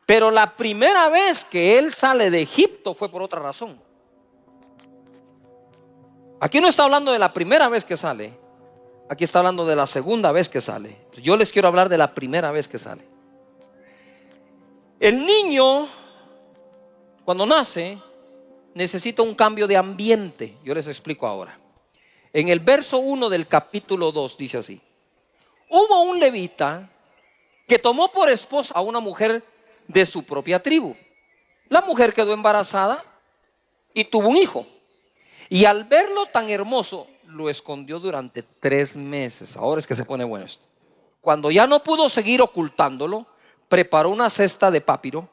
[SPEAKER 1] Pero la primera vez que él sale de Egipto fue por otra razón. Aquí no está hablando de la primera vez que sale, aquí está hablando de la segunda vez que sale. Yo les quiero hablar de la primera vez que sale. El niño, cuando nace, necesita un cambio de ambiente. Yo les explico ahora. En el verso 1 del capítulo 2 dice así: hubo un levita que tomó por esposa a una mujer de su propia tribu. La mujer quedó embarazada y tuvo un hijo. Y al verlo tan hermoso, lo escondió durante 3 meses. Ahora es que se pone bueno esto. Cuando ya no pudo seguir ocultándolo, preparó una cesta de papiro,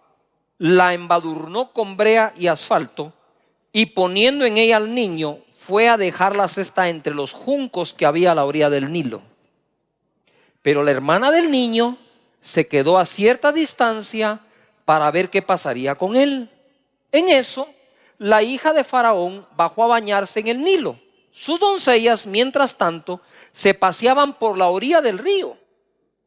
[SPEAKER 1] la embadurnó con brea y asfalto, y poniendo en ella al niño, fue a dejar la cesta entre los juncos que había a la orilla del Nilo. Pero la hermana del niño se quedó a cierta distancia para ver qué pasaría con él. En eso, la hija de Faraón bajó a bañarse en el Nilo. Sus doncellas, mientras tanto, se paseaban por la orilla del río.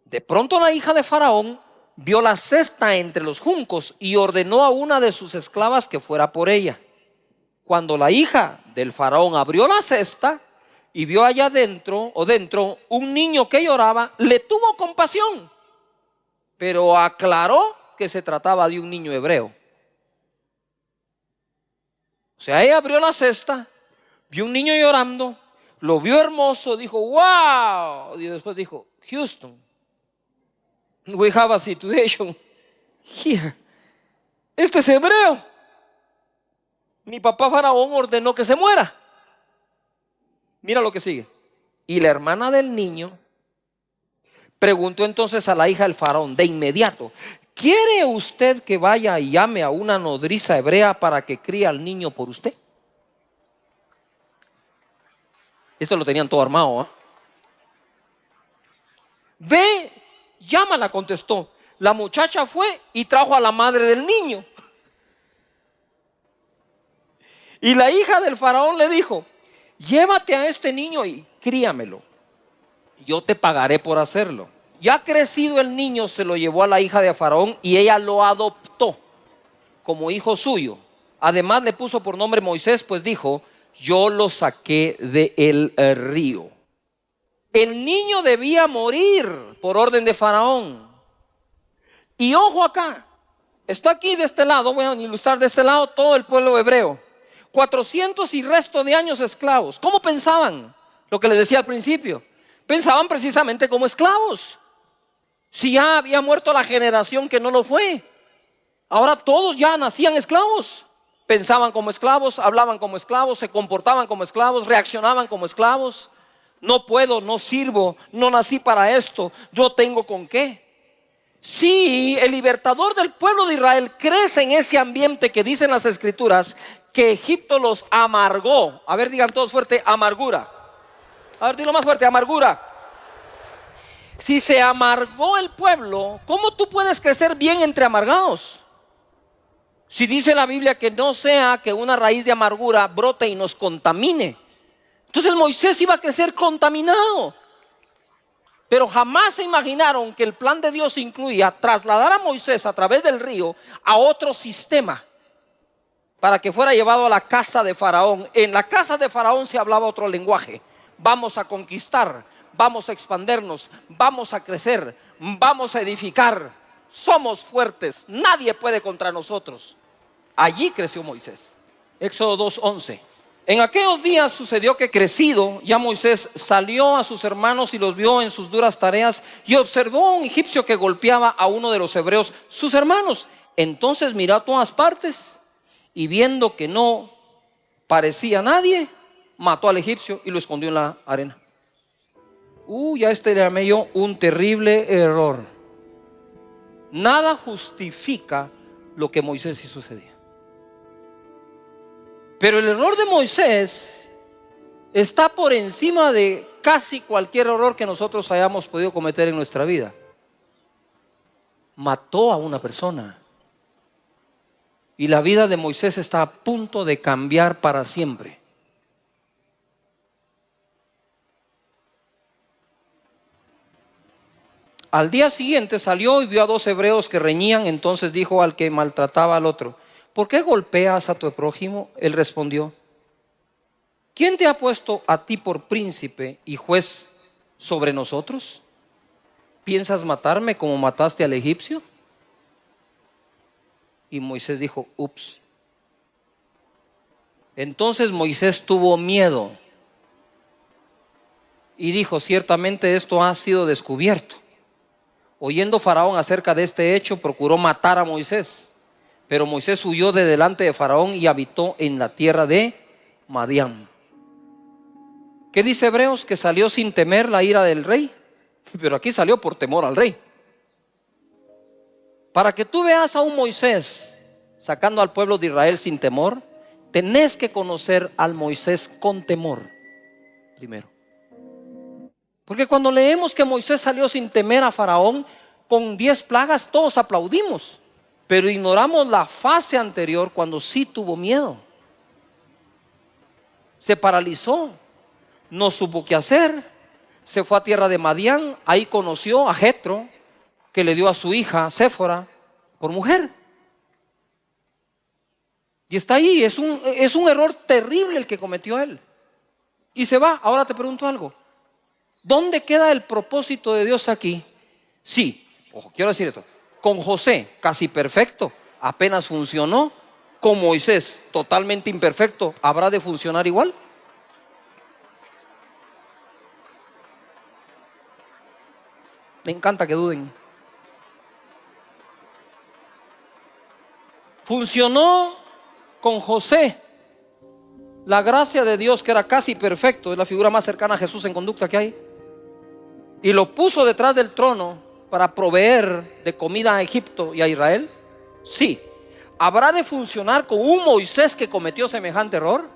[SPEAKER 1] De pronto la hija de Faraón vio la cesta entre los juncos y ordenó a una de sus esclavas que fuera por ella. Cuando la hija del Faraón abrió la cesta y vio allá dentro un niño que lloraba, le tuvo compasión, pero aclaró que se trataba de un niño hebreo. O sea, ella abrió la cesta, vio un niño llorando, lo vio hermoso, dijo wow, y después dijo: Houston, we have a situation here. Este es hebreo. Mi papá Faraón ordenó que se muera. Mira lo que sigue. Y la hermana del niño preguntó entonces a la hija del Faraón de inmediato: ¿quiere usted que vaya y llame a una nodriza hebrea para que críe al niño por usted? Esto lo tenían todo armado, ¿eh? Ve, llámala, contestó. La muchacha fue y trajo a la madre del niño. Y la hija del Faraón le dijo: llévate a este niño y críamelo. Yo te pagaré por hacerlo. Ya crecido el niño, se lo llevó a la hija de Faraón y ella lo adoptó como hijo suyo. Además le puso por nombre Moisés, pues dijo: yo lo saqué del río. El niño debía morir por orden de Faraón. Y ojo acá, está aquí de este lado, voy a ilustrar de este lado todo el pueblo hebreo. 400 y resto de años esclavos. ¿Cómo pensaban? Lo que les decía al principio. Pensaban precisamente como esclavos. Si ya había muerto la generación que no lo fue, ahora todos ya nacían esclavos. Pensaban como esclavos, hablaban como esclavos, se comportaban como esclavos, reaccionaban como esclavos. No puedo, no sirvo, no nací para esto, yo tengo con qué. Sí, el libertador del pueblo de Israel crece en ese ambiente que dicen las escrituras que Egipto los amargó. A ver, digan todos fuerte: amargura. A ver, dilo más fuerte: amargura. Si se amargó el pueblo, ¿cómo tú puedes crecer bien entre amargados? Si dice la Biblia que no sea que una raíz de amargura brote y nos contamine. Entonces Moisés iba a crecer contaminado. Pero jamás se imaginaron que el plan de Dios incluía trasladar a Moisés a través del río a otro sistema, para que fuera llevado a la casa de Faraón. En la casa de Faraón se hablaba otro lenguaje. Vamos a conquistar, vamos a expandernos, vamos a crecer, vamos a edificar. Somos fuertes, nadie puede contra nosotros. Allí creció Moisés. Éxodo 2:11. En aquellos días sucedió que crecido ya Moisés salió a sus hermanos y los vio en sus duras tareas, y observó a un egipcio que golpeaba a uno de los hebreos, sus hermanos. Entonces miró a todas partes y viendo que no parecía nadie, mató al egipcio y lo escondió en la arena. Ya le llamé yo un terrible error. Nada justifica lo que Moisés hizo ese día. Pero el error de Moisés está por encima de casi cualquier error que nosotros hayamos podido cometer en nuestra vida. Mató a una persona. Y la vida de Moisés está a punto de cambiar para siempre. Al día siguiente salió y vio a 2 hebreos que reñían. Entonces dijo al que maltrataba al otro: ¿por qué golpeas a tu prójimo? Él respondió: ¿quién te ha puesto a ti por príncipe y juez sobre nosotros? ¿Piensas matarme como mataste al egipcio? Y Moisés dijo: ups. Entonces Moisés tuvo miedo y dijo: ciertamente esto ha sido descubierto. Oyendo Faraón acerca de este hecho, procuró matar a Moisés. Pero Moisés huyó de delante de Faraón y habitó en la tierra de Madián. ¿Qué dice Hebreos? Que salió sin temer la ira del rey. Pero aquí salió por temor al rey. Para que tú veas a un Moisés sacando al pueblo de Israel sin temor, tenés que conocer al Moisés con temor primero. Porque cuando leemos que Moisés salió sin temer a Faraón con 10 plagas, todos aplaudimos, pero ignoramos la fase anterior cuando sí tuvo miedo. Se paralizó, no supo qué hacer, se fue a tierra de Madián. Ahí conoció a Jetro, que le dio a su hija Séfora por mujer. Y está ahí. Es un error terrible el que cometió él. Y se va. Ahora te pregunto algo: ¿dónde queda el propósito de Dios aquí? Sí, ojo, quiero decir esto: con José, casi perfecto, apenas funcionó. Con Moisés, totalmente imperfecto, ¿habrá de funcionar igual? Me encanta que duden. Funcionó con José. La gracia de Dios, que era casi perfecto, es la figura más cercana a Jesús en conducta que hay, y lo puso detrás del trono para proveer de comida a Egipto y a Israel. Sí. ¿Habrá de funcionar con un Moisés que cometió semejante error?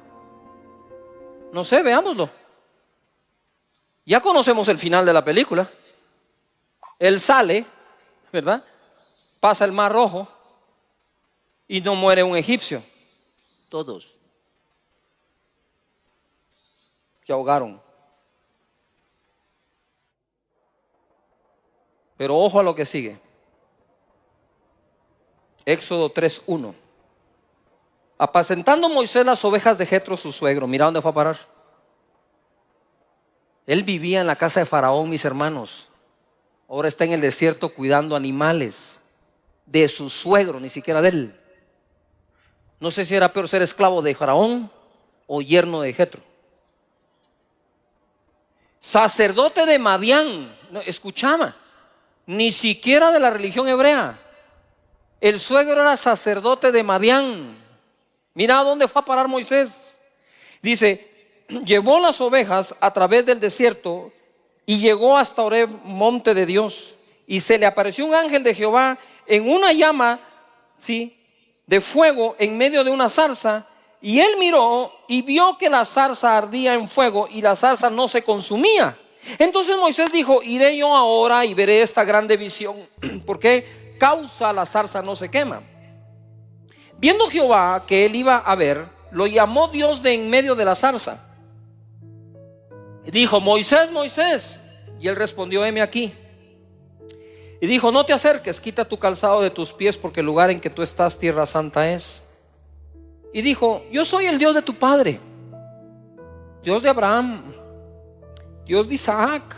[SPEAKER 1] No sé, veámoslo. Ya conocemos el final de la película. Él sale, ¿verdad? Pasa el Mar Rojo y no muere un egipcio. Todos se ahogaron. Pero ojo a lo que sigue. Éxodo 3:1. Apacentando Moisés las ovejas de Jetro su suegro. Mira dónde fue a parar. Él vivía en la casa de Faraón, mis hermanos. Ahora está en el desierto cuidando animales de su suegro, ni siquiera de él. No sé si era peor ser esclavo de Faraón o yerno de Jetro. Sacerdote de Madián. No, escuchaba, ni siquiera de la religión hebrea. El suegro era sacerdote de Madián. Mira dónde fue a parar Moisés. Dice: llevó las ovejas a través del desierto y llegó hasta Horeb, monte de Dios. Y se le apareció un ángel de Jehová en una llama, ¿sí?, de fuego en medio de una zarza. Y él miró y vio que la zarza ardía en fuego y la zarza no se consumía. Entonces Moisés dijo: iré yo ahora y veré esta grande visión. ¿Por qué causa la zarza no se quema? Viendo Jehová que él iba a ver, lo llamó Dios de en medio de la zarza. Y dijo: Moisés, Moisés. Y él respondió: heme aquí. Y dijo: no te acerques, quita tu calzado de tus pies, porque el lugar en que tú estás, tierra santa es. Y dijo: yo soy el Dios de tu padre, Dios de Abraham, Dios de Isaac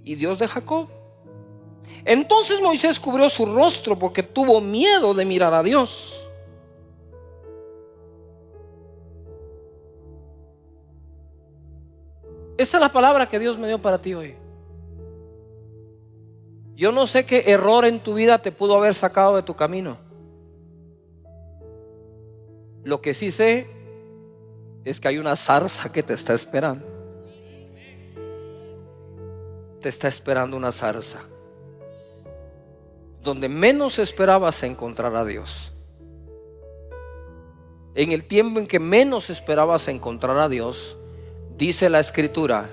[SPEAKER 1] y Dios de Jacob. Entonces Moisés cubrió su rostro porque tuvo miedo de mirar a Dios. Esta es la palabra que Dios me dio para ti hoy. Yo no sé qué error en tu vida te pudo haber sacado de tu camino. Lo que sí sé es que hay una zarza que te está esperando. te está esperando una zarza. Donde menos esperabas encontrar a Dios. En el tiempo en que menos esperabas encontrar a Dios, dice la Escritura,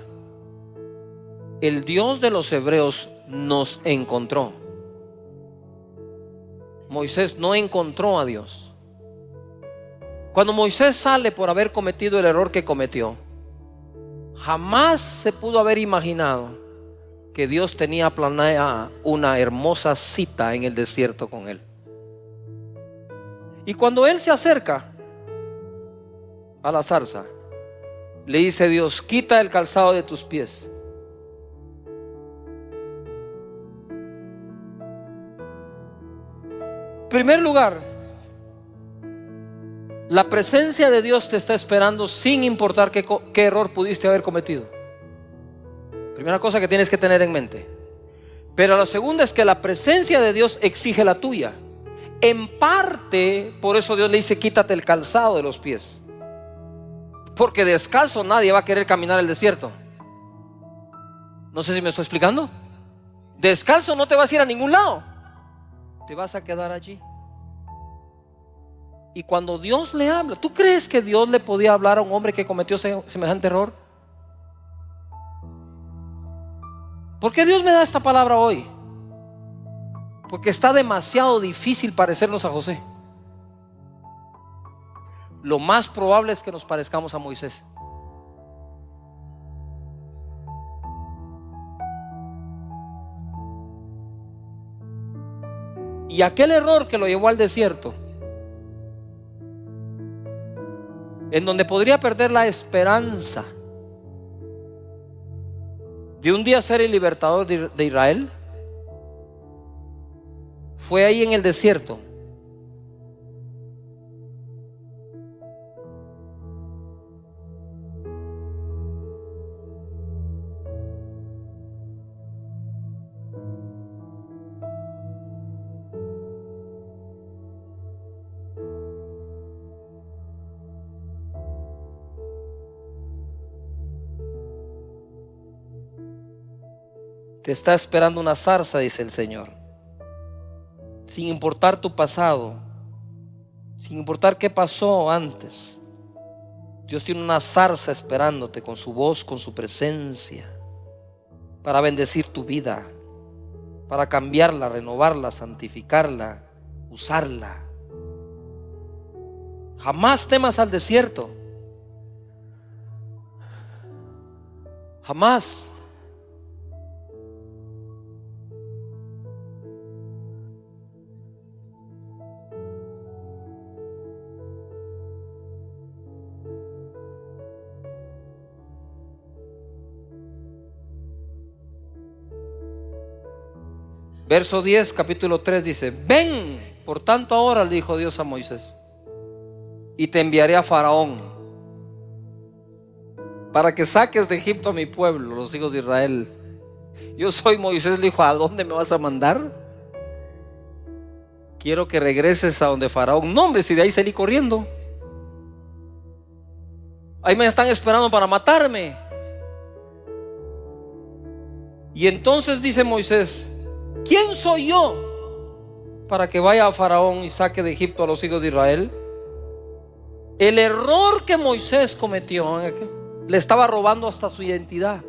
[SPEAKER 1] el Dios de los hebreos nos encontró. Moisés no encontró a Dios. Cuando Moisés sale por haber cometido el error que cometió, jamás se pudo haber imaginado que Dios tenía planeada una hermosa cita en el desierto con él. Y cuando él se acerca a la zarza, le dice Dios: quita el calzado de tus pies. En primer lugar, la presencia de Dios te está esperando sin importar qué error pudiste haber cometido. Primera cosa que tienes que tener en mente. Pero la segunda es que la presencia de Dios exige la tuya. En parte, por eso Dios le dice: quítate el calzado de los pies. Porque descalzo nadie va a querer caminar el desierto. No sé si me estoy explicando. Descalzo no te vas a ir a ningún lado. Te vas a quedar allí. Y cuando Dios le habla, ¿tú crees que Dios le podía hablar a un hombre que cometió semejante error? ¿Por qué Dios me da esta palabra hoy? Porque está demasiado difícil parecernos a José. Lo más probable es que nos parezcamos a Moisés. Y aquel error que lo llevó al desierto, en donde podría perder la esperanza de un día ser el libertador de Israel, fue ahí en el desierto te está esperando una zarza, dice el Señor. Sin importar tu pasado, sin importar qué pasó antes, Dios tiene una zarza esperándote con su voz, con su presencia, para bendecir tu vida, para cambiarla, renovarla, santificarla, usarla. Jamás temas al desierto. Jamás. Verso 10, capítulo 3 dice: ven, por tanto ahora, le dijo Dios a Moisés, y te enviaré a Faraón para que saques de Egipto a mi pueblo, los hijos de Israel. Yo soy Moisés, le dijo: ¿a dónde me vas a mandar? Quiero que regreses a donde Faraón. No, hombre, si de ahí salí corriendo. Ahí me están esperando para matarme. Y entonces dice Moisés: ¿quién soy yo para que vaya a Faraón y saque de Egipto a los hijos de Israel? El error que Moisés cometió le estaba robando hasta su identidad.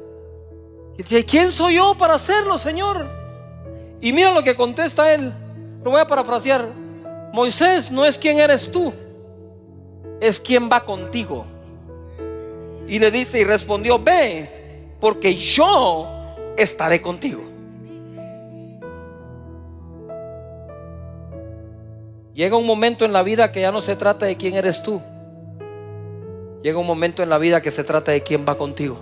[SPEAKER 1] Y dice: ¿quién soy yo para hacerlo, Señor? Y mira lo que contesta él. Lo voy a parafrasear. Moisés, no es quién eres tú, es quién va contigo. Y le dice, y respondió: ve, porque yo estaré contigo. Llega un momento en la vida que ya no se trata de quién eres tú. Llega un momento en la vida que se trata de quién va contigo.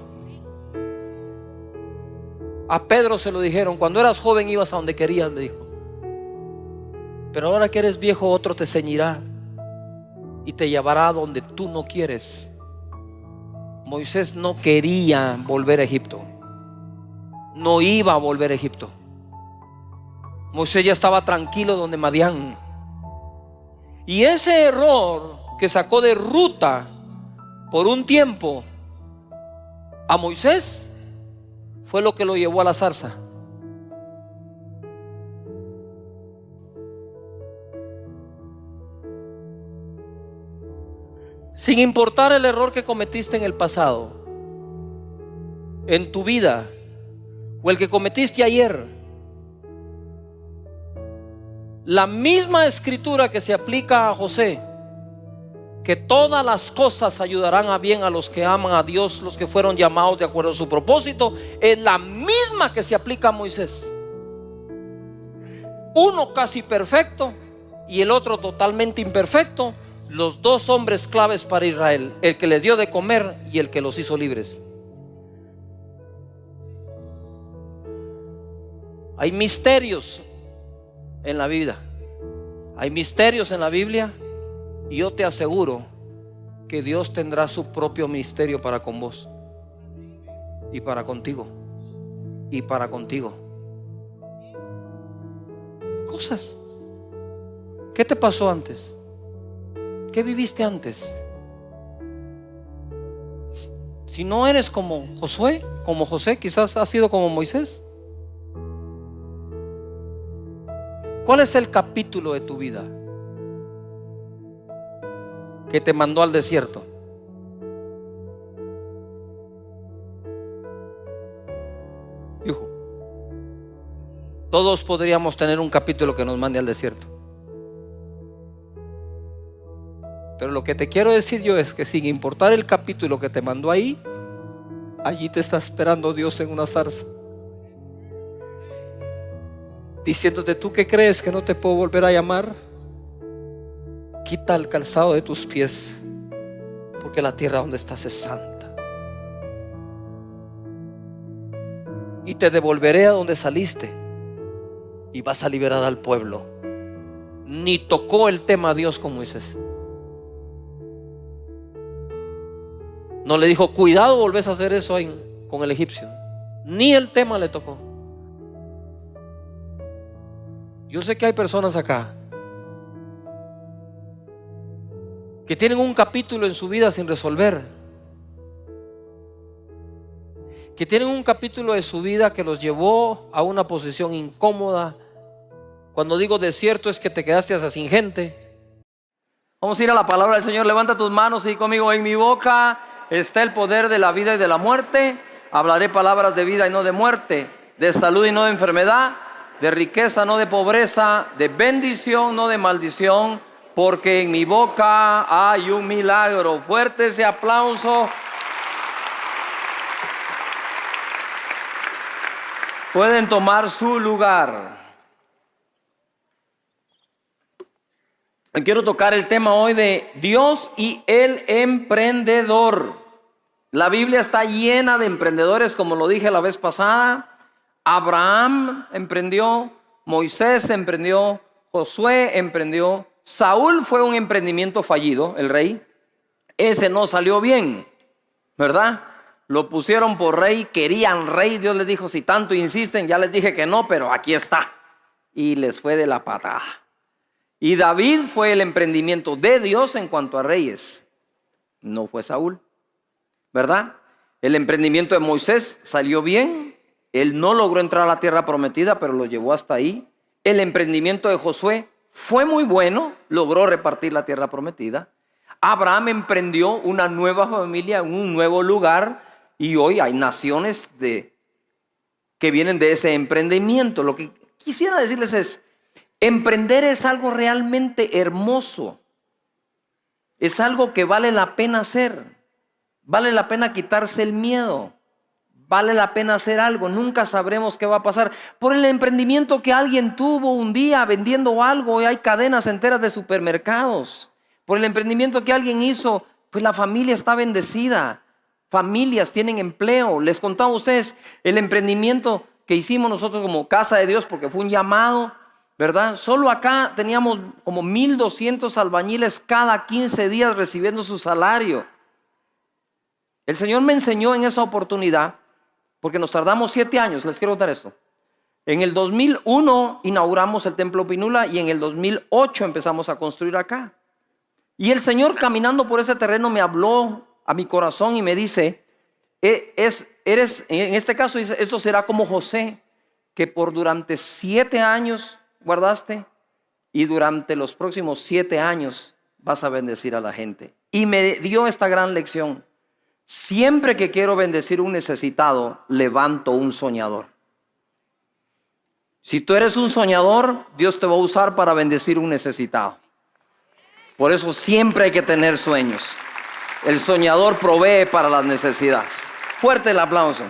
[SPEAKER 1] A Pedro se lo dijeron: cuando eras joven ibas a donde querías, le dijo, pero ahora que eres viejo otro te ceñirá y te llevará a donde tú no quieres. Moisés no quería volver a Egipto. No iba a volver a Egipto. Moisés ya estaba tranquilo donde Madián. Y ese error que sacó de ruta por un tiempo a Moisés fue lo que lo llevó a la zarza. Sin importar el error que cometiste en el pasado, en tu vida, o el que cometiste ayer, la misma escritura que se aplica a José, que todas las cosas ayudarán a bien a los que aman a Dios, los que fueron llamados de acuerdo a su propósito, es la misma que se aplica a Moisés. Uno casi perfecto y el otro totalmente imperfecto, los dos hombres claves para Israel, el que les dio de comer y el que los hizo libres. Hay misterios en la vida, hay misterios en la Biblia, y yo te aseguro que Dios tendrá su propio misterio para con vos y para contigo y para contigo. Cosas. ¿Qué te pasó antes? ¿Qué viviste antes? Si no eres como Josué, como José, quizás has sido como Moisés. ¿Cuál es el capítulo de tu vida que te mandó al desierto? Hijo, todos podríamos tener un capítulo que nos mande al desierto. Pero lo que te quiero decir yo es que sin importar el capítulo que te mandó ahí, allí te está esperando Dios en una zarza, diciéndote: ¿tú qué crees que no te puedo volver a llamar? Quita el calzado de tus pies, porque la tierra donde estás es santa, y te devolveré a donde saliste y vas a liberar al pueblo. Ni tocó el tema a Dios con Moisés. No le dijo: cuidado, volvés a hacer eso con el egipcio. Ni el tema le tocó. Yo sé que hay personas acá que tienen un capítulo en su vida sin resolver, que tienen un capítulo de su vida que los llevó a una posición incómoda. Cuando digo desierto es que te quedaste hasta sin gente. Vamos a ir a la palabra del Señor. Levanta tus manos y conmigo. En mi boca está el poder de la vida y de la muerte. Hablaré palabras de vida y no de muerte, de salud y no de enfermedad, de riqueza no de pobreza, de bendición no de maldición, porque en mi boca hay un milagro. Fuerte ese aplauso. Pueden tomar su lugar. Quiero tocar el tema hoy de Dios y el emprendedor. La Biblia está llena de emprendedores, como lo dije la vez pasada. Abraham emprendió, Moisés emprendió, Josué emprendió. Saúl fue un emprendimiento fallido, el rey. Ese no salió bien, ¿verdad? Lo pusieron por rey, querían rey. Dios les dijo: si tanto insisten, ya les dije que no, pero aquí está. Y les fue de la patada. Y David fue el emprendimiento de Dios en cuanto a reyes. No fue Saúl, ¿verdad? El emprendimiento de Moisés salió bien. Él no logró entrar a la tierra prometida, pero lo llevó hasta ahí. El emprendimiento de Josué fue muy bueno, logró repartir la tierra prometida. Abraham emprendió una nueva familia en un nuevo lugar, y hoy hay naciones que vienen de ese emprendimiento. Lo que quisiera decirles es: emprender es algo realmente hermoso. Es algo que vale la pena hacer. Vale la pena quitarse el miedo. Vale la pena hacer algo. Nunca sabremos qué va a pasar. Por el emprendimiento que alguien tuvo un día vendiendo algo, y hay cadenas enteras de supermercados. Por el emprendimiento que alguien hizo, pues la familia está bendecida. Familias tienen empleo. Les contaba a ustedes el emprendimiento que hicimos nosotros como Casa de Dios, porque fue un llamado, ¿verdad? Solo acá teníamos como 1,200 albañiles cada 15 días recibiendo su salario. El Señor me enseñó en esa oportunidad, porque nos tardamos 7 años. Les quiero contar esto. En el 2001 inauguramos el Templo Pinula, y en el 2008 empezamos a construir acá. Y el Señor, caminando por ese terreno, me habló a mi corazón y me dice: es en este caso dice, esto será como José, que durante 7 años guardaste y durante los próximos 7 años vas a bendecir a la gente. Y me dio esta gran lección. Siempre que quiero bendecir a un necesitado, levanto un soñador. Si tú eres un soñador, Dios te va a usar para bendecir a un necesitado. Por eso siempre hay que tener sueños. El soñador provee para las necesidades. Fuerte el aplauso.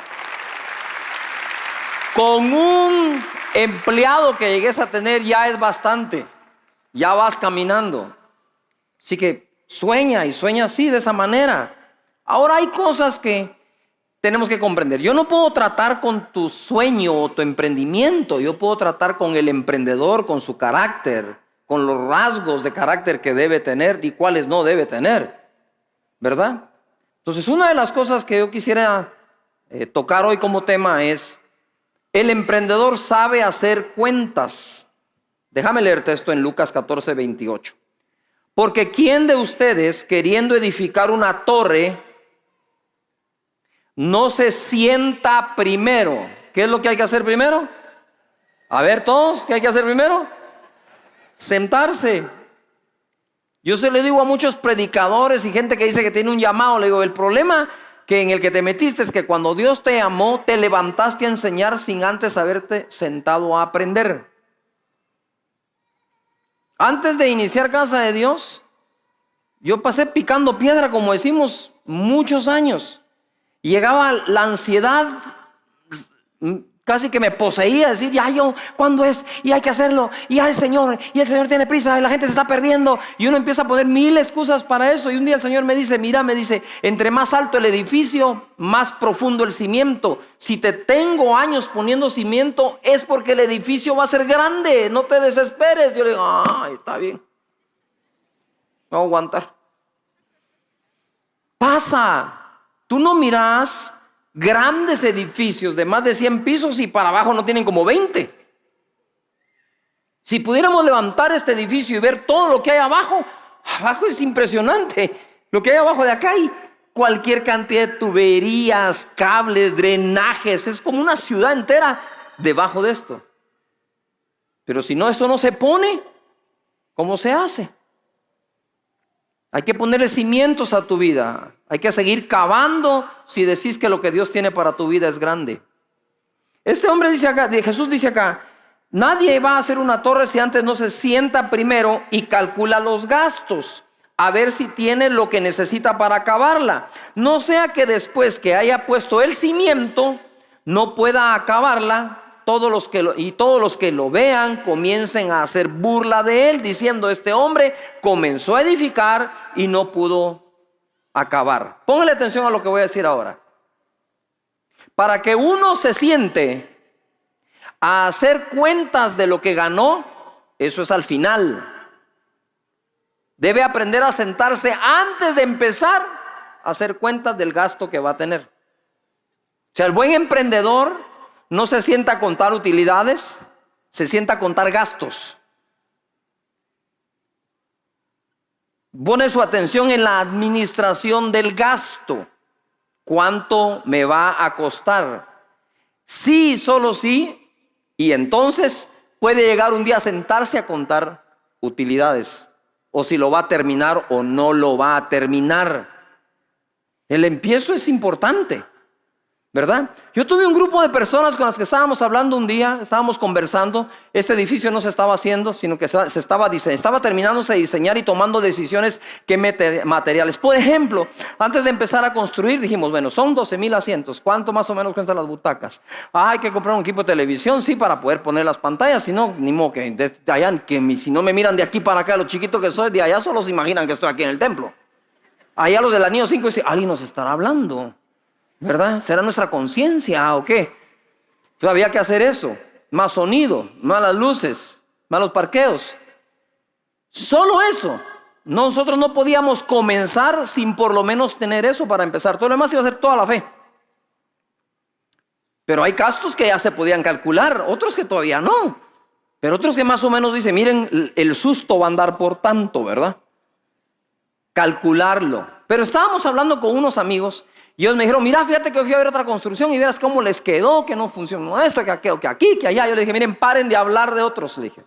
[SPEAKER 1] Con un empleado que llegues a tener ya es bastante. Ya vas caminando. Así que sueña, y sueña así, de esa manera. Ahora hay cosas que tenemos que comprender. Yo no puedo tratar con tu sueño o tu emprendimiento. Yo puedo tratar con el emprendedor, con su carácter, con los rasgos de carácter que debe tener y cuáles no debe tener, ¿verdad? Entonces, una de las cosas que yo quisiera tocar hoy como tema es: el emprendedor sabe hacer cuentas. Déjame leerte esto en Lucas 14:28. Porque ¿quién de ustedes, queriendo edificar una torre, no se sienta primero? ¿Qué es lo que hay que hacer primero? A ver todos, ¿qué hay que hacer primero? Sentarse. Yo se lo digo a muchos predicadores y gente que dice que tiene un llamado. Le digo, el problema que en el que te metiste es que cuando Dios te llamó, te levantaste a enseñar sin antes haberte sentado a aprender. Antes de iniciar Casa de Dios, yo pasé picando piedra, como decimos, muchos años. Y llegaba la ansiedad, casi que me poseía, decir, ya yo, ¿cuándo es? Y hay que hacerlo, y el Señor tiene prisa, y la gente se está perdiendo. Y uno empieza a poner 1000 excusas para eso. Y un día el Señor me dice, mira, entre más alto el edificio, más profundo el cimiento. Si te tengo años poniendo cimiento, es porque el edificio va a ser grande, no te desesperes. Yo le digo, ay, está bien, no voy a aguantar. Pasa, tú no miras grandes edificios de más de 100 pisos y para abajo no tienen como 20. Si pudiéramos levantar este edificio y ver todo lo que hay abajo, abajo es impresionante. Lo que hay abajo de acá hay cualquier cantidad de tuberías, cables, drenajes. Es como una ciudad entera debajo de esto. Pero si no, eso no se pone, ¿cómo se hace? Hay que ponerle cimientos a tu vida. Hay que seguir cavando si decís que lo que Dios tiene para tu vida es grande. Este hombre dice acá, Jesús dice acá, nadie va a hacer una torre si antes no se sienta primero y calcula los gastos, a ver si tiene lo que necesita para acabarla. No sea que después que haya puesto el cimiento, no pueda acabarla. Todos los que lo vean comiencen a hacer burla de él, diciendo, este hombre comenzó a edificar y no pudo acabar. Póngale atención a lo que voy a decir ahora. Para que uno se siente a hacer cuentas de lo que ganó, eso es al final. Debe aprender a sentarse antes de empezar a hacer cuentas del gasto que va a tener. O sea, el buen emprendedor no se sienta a contar utilidades, se sienta a contar gastos. Pone su atención en la administración del gasto. ¿Cuánto me va a costar? Sí, solo sí. Y entonces puede llegar un día a sentarse a contar utilidades. O si lo va a terminar o no lo va a terminar. El empiezo es importante, ¿verdad? Yo tuve un grupo de personas con las que estábamos hablando un día, estábamos conversando. Este edificio no se estaba haciendo, sino que estaba terminándose de diseñar y tomando decisiones materiales. Por ejemplo, antes de empezar a construir, dijimos, bueno, son 12,000 asientos. ¿Cuánto más o menos cuestan las butacas? Hay que comprar un equipo de televisión, sí, para poder poner las pantallas. Si no, ni modo que si no me miran de aquí para acá, lo chiquito que soy, de allá solo se imaginan que estoy aquí en el templo. Allá los del anillo 5 dicen, alguien nos estará hablando, ¿verdad? ¿Será nuestra conciencia o qué? Entonces había que hacer eso. Más sonido, más las luces, más los parqueos. Solo eso. Nosotros no podíamos comenzar sin por lo menos tener eso para empezar. Todo lo demás iba a ser toda la fe. Pero hay gastos que ya se podían calcular, otros que todavía no. Pero otros que más o menos dicen, miren, el susto va a andar por tanto, ¿verdad? Calcularlo. Pero estábamos hablando con unos amigos Y ellos me dijeron, mira, fíjate que yo fui a ver otra construcción y verás cómo les quedó, que no funcionó esto, que aquello, que aquí, que allá. Yo le dije, miren, paren de hablar de otros, le dije.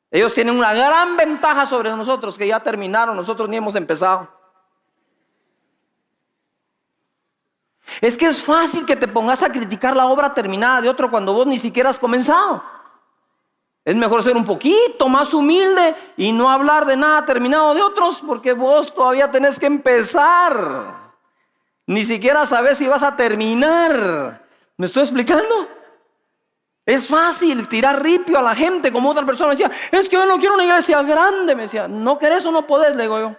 [SPEAKER 1] Ellos tienen una gran ventaja sobre nosotros, que ya terminaron, nosotros ni hemos empezado. Es que es fácil que te pongas a criticar la obra terminada de otro cuando vos ni siquiera has comenzado. Es mejor ser un poquito más humilde y no hablar de nada terminado de otros, porque vos todavía tenés que empezar. Ni siquiera sabes si vas a terminar. ¿Me estoy explicando? Es fácil tirar ripio a la gente, como otra persona me decía, es que yo no quiero una iglesia grande. Me decía, no querés o no podés, le digo yo.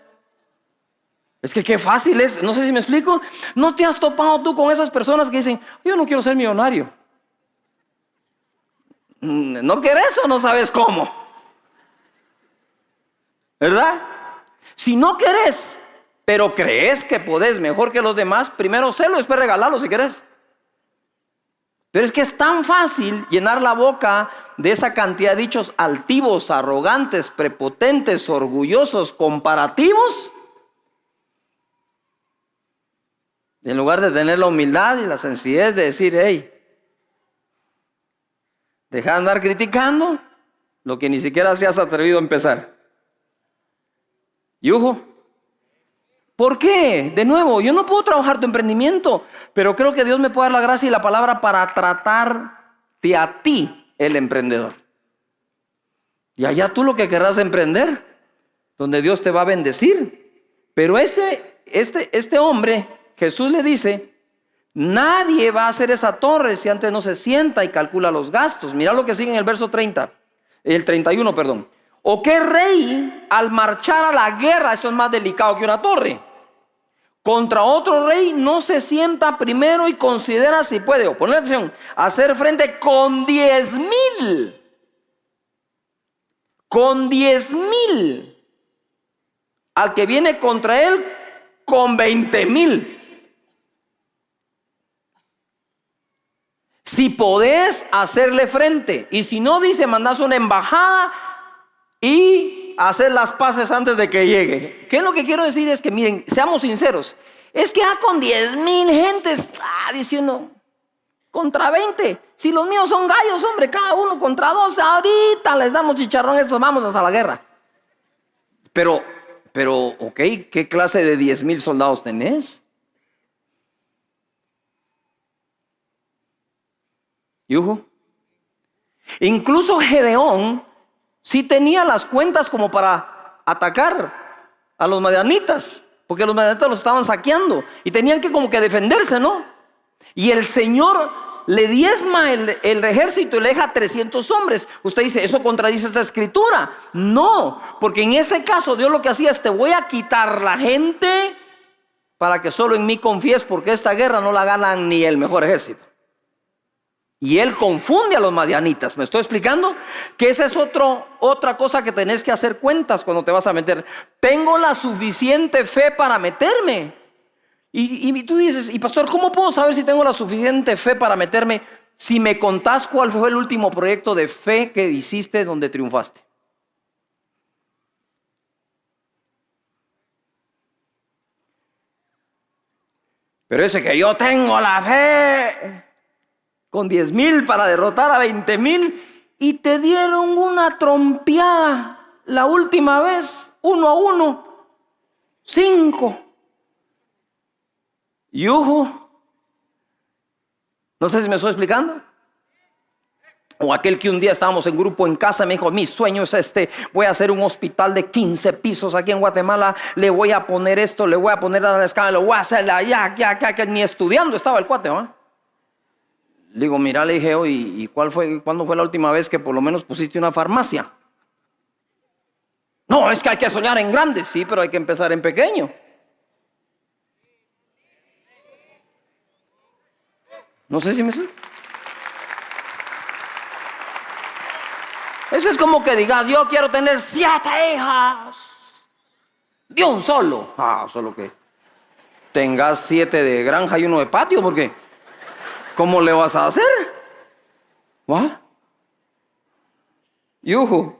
[SPEAKER 1] Es que qué fácil es, no sé si me explico. ¿No te has topado tú con esas personas que dicen, yo no quiero ser millonario? ¿No querés o no sabes cómo? ¿Verdad? Si no querés, pero crees que podés mejor que los demás, primero sélo y después regalalo si querés. Pero es que es tan fácil llenar la boca de esa cantidad de dichos altivos, arrogantes, prepotentes, orgullosos, comparativos, en lugar de tener la humildad y la sencillez de decir, hey, deja de andar criticando lo que ni siquiera se has atrevido a empezar. Yujo. ¿Por qué? De nuevo, yo no puedo trabajar tu emprendimiento, pero creo que Dios me puede dar la gracia y la palabra para tratarte a ti, el emprendedor. Y allá tú lo que querrás emprender, donde Dios te va a bendecir. Pero este hombre, Jesús le dice, nadie va a hacer esa torre si antes no se sienta y calcula los gastos. Mira lo que sigue en el verso 31, perdón. ¿O qué rey al marchar a la guerra, esto es más delicado que una torre, contra otro rey no se sienta primero y considera si puede, o ponle atención, hacer frente con 10,000? Con 10,000 al que viene contra él con 20,000. Si podés hacerle frente, y si no, dice, mandás una embajada y hacer las paces antes de que llegue. ¿Qué es lo que quiero decir? Es que miren, seamos sinceros. Es que con 10,000 gentes, diciendo, contra 20. Si los míos son gallos, hombre, cada uno contra 12, ahorita les damos chicharrón, estos, vámonos a la guerra. Pero, ok, ¿qué clase de 10,000 soldados tenés? ¿Yujo? Incluso Gedeón sí tenía las cuentas como para atacar a los madianitas, porque los madianitas los estaban saqueando y tenían que como que defenderse, ¿no? Y el Señor le diezma el ejército y le deja 300 hombres. Usted dice, ¿eso contradice esta escritura? No, porque en ese caso Dios lo que hacía es, te voy a quitar la gente para que solo en mí confíes, porque esta guerra no la ganan ni el mejor ejército. Y él confunde a los madianitas. ¿Me estoy explicando? Que esa es otra cosa que tenés que hacer cuentas cuando te vas a meter. Tengo la suficiente fe para meterme. Y tú dices, y pastor, ¿cómo puedo saber si tengo la suficiente fe para meterme? Si me contás cuál fue el último proyecto de fe que hiciste donde triunfaste. Pero ese que yo tengo la fe con 10,000 para derrotar a 20,000 y te dieron una trompeada la última vez, 1-1, 5. Y ojo, no sé si me estoy explicando. O aquel que un día estábamos en grupo en casa, me dijo, mi sueño es voy a hacer un hospital de 15 pisos aquí en Guatemala, le voy a poner esto, le voy a poner a la escala, lo voy a hacer allá, que ni estudiando estaba el cuate, ¿no? Le digo, mira, le dije, ¿y cuándo fue la última vez que por lo menos pusiste una farmacia? No, es que hay que soñar en grande. Sí, pero hay que empezar en pequeño. No sé si me suena. Eso es como que digas, yo quiero tener 7 hijas de un solo. Solo que tengas 7 de granja y 1 de patio, porque ¿cómo le vas a hacer? ¿What? Yuhu.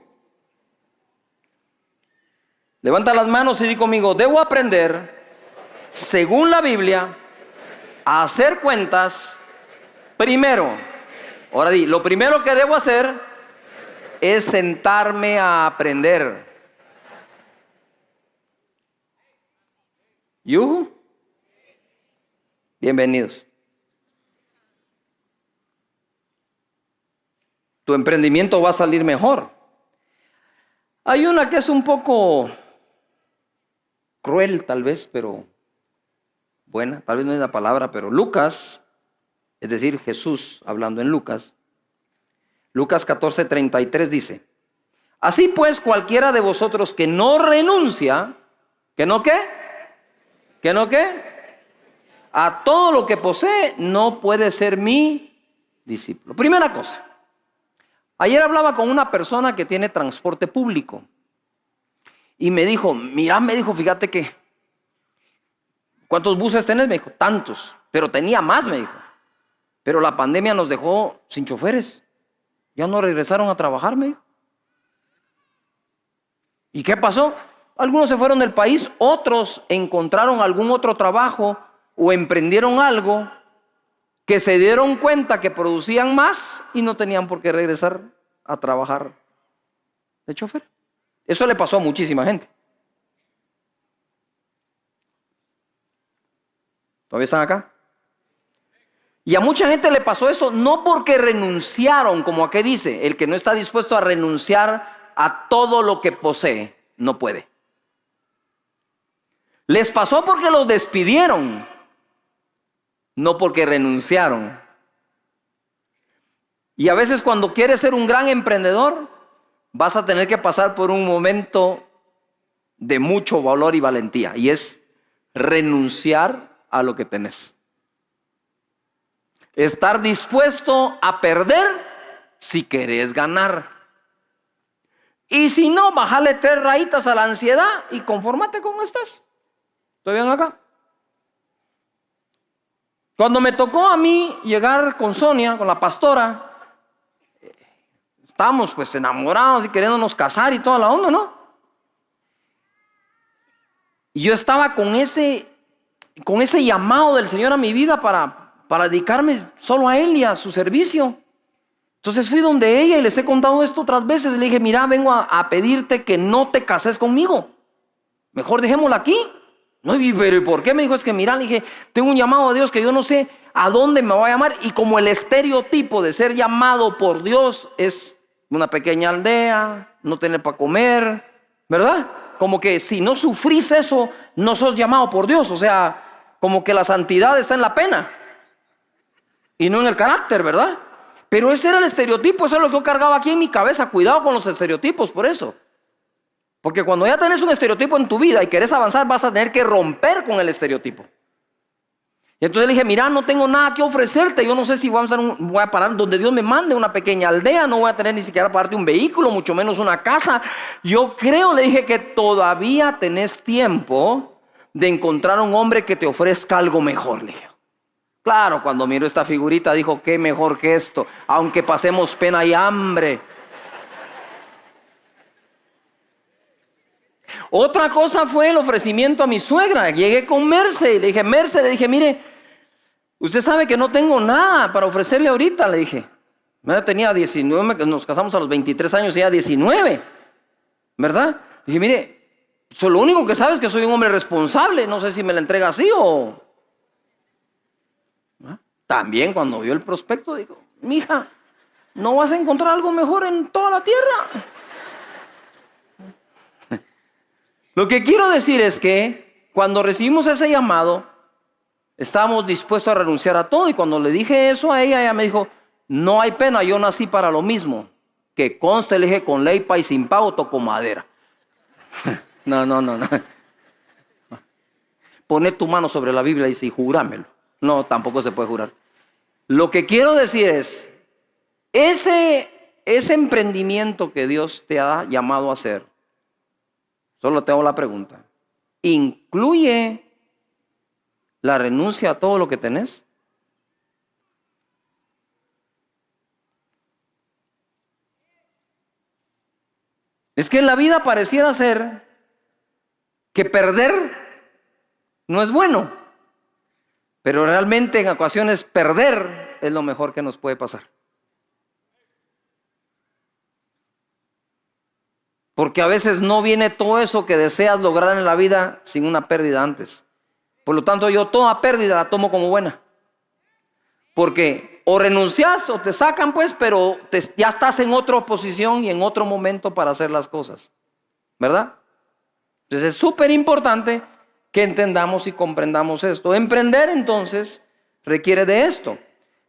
[SPEAKER 1] Levanta las manos y di conmigo, debo aprender, según la Biblia, a hacer cuentas primero. Ahora di, lo primero que debo hacer es sentarme a aprender. ¿Yuhu? Bienvenidos. Tu emprendimiento va a salir mejor. Hay una que es un poco cruel tal vez, pero buena, tal vez no es la palabra, pero Lucas, es decir, Jesús hablando en Lucas 14:33 dice: así pues, cualquiera de vosotros que no renuncia, ¿que no qué? ¿Que no qué? A todo lo que posee, no puede ser mi discípulo. Primera cosa, ayer hablaba con una persona que tiene transporte público y me dijo, mira, me dijo, fíjate que, ¿cuántos buses tenés? Me dijo, tantos, pero tenía más, me dijo. Pero la pandemia nos dejó sin choferes. Ya no regresaron a trabajar, me dijo. ¿Y qué pasó? Algunos se fueron del país, otros encontraron algún otro trabajo o emprendieron algo que se dieron cuenta que producían más y no tenían por qué regresar a trabajar de chofer. Eso le pasó a muchísima gente. ¿Todavía están acá? Y a mucha gente le pasó eso no porque renunciaron, como aquí dice, el que no está dispuesto a renunciar a todo lo que posee, no puede. Les pasó porque los despidieron, no porque renunciaron. Y a veces cuando quieres ser un gran emprendedor, vas a tener que pasar por un momento de mucho valor y valentía, y es renunciar a lo que tenés. Estar dispuesto a perder si querés ganar. Y si no, bájale 3 rayitas a la ansiedad y conformate con estás. ¿Estoy bien acá? Cuando me tocó a mí llegar con Sonia, con la pastora, estábamos pues enamorados y queriéndonos casar y toda la onda, ¿no? Y yo estaba con ese llamado del Señor a mi vida para dedicarme solo a Él y a su servicio. Entonces fui donde ella y les he contado esto otras veces. Le dije, mira, vengo a pedirte que no te cases conmigo. Mejor dejémosla aquí. No, pero ¿por qué? Me dijo, es que mira, le dije, tengo un llamado a Dios que yo no sé a dónde me va a llamar. Y como el estereotipo de ser llamado por Dios es una pequeña aldea, no tener para comer, ¿verdad? Como que si no sufrís eso, no sos llamado por Dios. O sea, como que la santidad está en la pena y no en el carácter, ¿verdad? Pero ese era el estereotipo, eso es lo que yo cargaba aquí en mi cabeza. Cuidado con los estereotipos, por eso. Porque cuando ya tenés un estereotipo en tu vida y querés avanzar, vas a tener que romper con el estereotipo. Y entonces le dije, mira, no tengo nada que ofrecerte. Yo no sé si voy a parar donde Dios me mande, una pequeña aldea. No voy a tener ni siquiera para darte un vehículo, mucho menos una casa. Yo creo, le dije, que todavía tenés tiempo de encontrar un hombre que te ofrezca algo mejor, le dije. Claro, cuando miró esta figurita dijo, qué mejor que esto, aunque pasemos pena y hambre. Otra cosa fue el ofrecimiento a mi suegra. Llegué con Merce y le dije, Merce, le dije, mire, usted sabe que no tengo nada para ofrecerle ahorita, le dije. Yo tenía 19, nos casamos a los 23 años y ella 19, ¿verdad? Le dije, mire, lo único que sabe es que soy un hombre responsable, no sé si me la entrega así o... También cuando vio el prospecto dijo, mija, no vas a encontrar algo mejor en toda la tierra. Lo que quiero decir es que cuando recibimos ese llamado, estábamos dispuestos a renunciar a todo. Y cuando le dije eso a ella me dijo, no hay pena, yo nací para lo mismo. Que conste, le dije, con ley y sin pago toco madera. No. Pone tu mano sobre la Biblia y dice, y júramelo. No, tampoco se puede jurar. Lo que quiero decir es, ese emprendimiento que Dios te ha llamado a hacer, solo tengo la pregunta, ¿incluye la renuncia a todo lo que tenés? Es que en la vida pareciera ser que perder no es bueno. Pero realmente en ocasiones perder es lo mejor que nos puede pasar. Porque a veces no viene todo eso que deseas lograr en la vida sin una pérdida antes. Por lo tanto, yo toda pérdida la tomo como buena. Porque o renuncias o te sacan, pues, pero ya estás en otra posición y en otro momento para hacer las cosas. ¿Verdad? Entonces es súper importante que entendamos y comprendamos esto. Emprender, entonces, requiere de esto.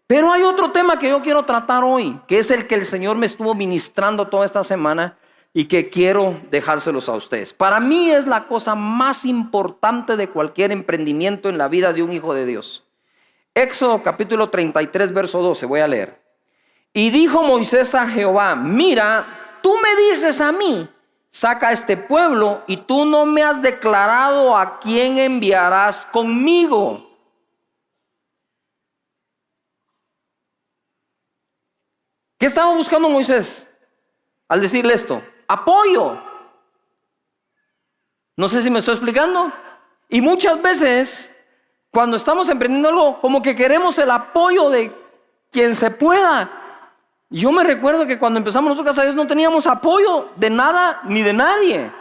[SPEAKER 1] Pero hay otro tema que yo quiero tratar hoy, que es el que el Señor me estuvo ministrando toda esta semana y que quiero dejárselos a ustedes. Para mí es la cosa más importante de cualquier emprendimiento en la vida de un hijo de Dios. Éxodo capítulo 33, verso 12, voy a leer. Y dijo Moisés a Jehová: mira, tú me dices a mí, saca a este pueblo, y tú no me has declarado a quién enviarás conmigo. ¿Qué estaba buscando Moisés al decirle esto? Apoyo. No sé si me estoy explicando. Y muchas veces, cuando estamos emprendiendo algo, como que queremos el apoyo de quien se pueda. Y yo me recuerdo que cuando empezamos nosotros, gracias a Dios, no teníamos apoyo de nada ni de nadie.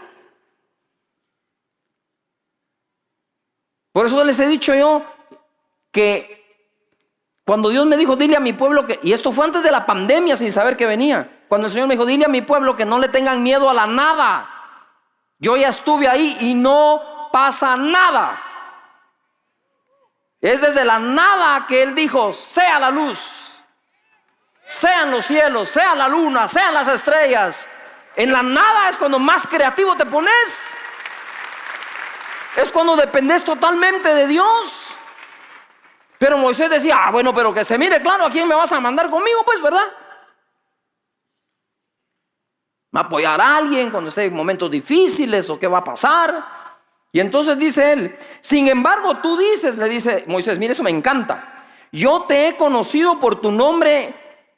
[SPEAKER 1] Por eso les he dicho yo que cuando Dios me dijo, dile a mi pueblo que, y esto fue antes de la pandemia sin saber que venía, cuando el Señor me dijo, dile a mi pueblo que no le tengan miedo a la nada. Yo ya estuve ahí y no pasa nada. Es desde la nada que Él dijo, sea la luz, sean los cielos, sea la luna, sean las estrellas. En la nada es cuando más creativo te pones. Es cuando dependes totalmente de Dios. Pero Moisés decía, bueno, pero que se mire claro a quién me vas a mandar conmigo, pues, ¿verdad? ¿Va a apoyar a alguien cuando esté en momentos difíciles o qué va a pasar? Y entonces dice él, sin embargo tú dices, le dice Moisés, mire, eso me encanta. Yo te he conocido por tu nombre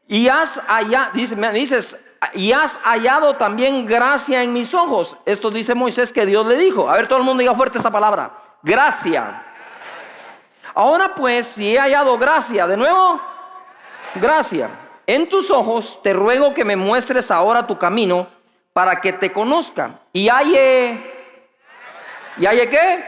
[SPEAKER 1] y has hallado también gracia en mis ojos. Esto dice Moisés que Dios le dijo. A ver, todo el mundo diga fuerte esa palabra, gracia. Ahora pues, si he hallado gracia, de nuevo, gracia en tus ojos, te ruego que me muestres ahora tu camino para que te conozca. ¿Y halle qué?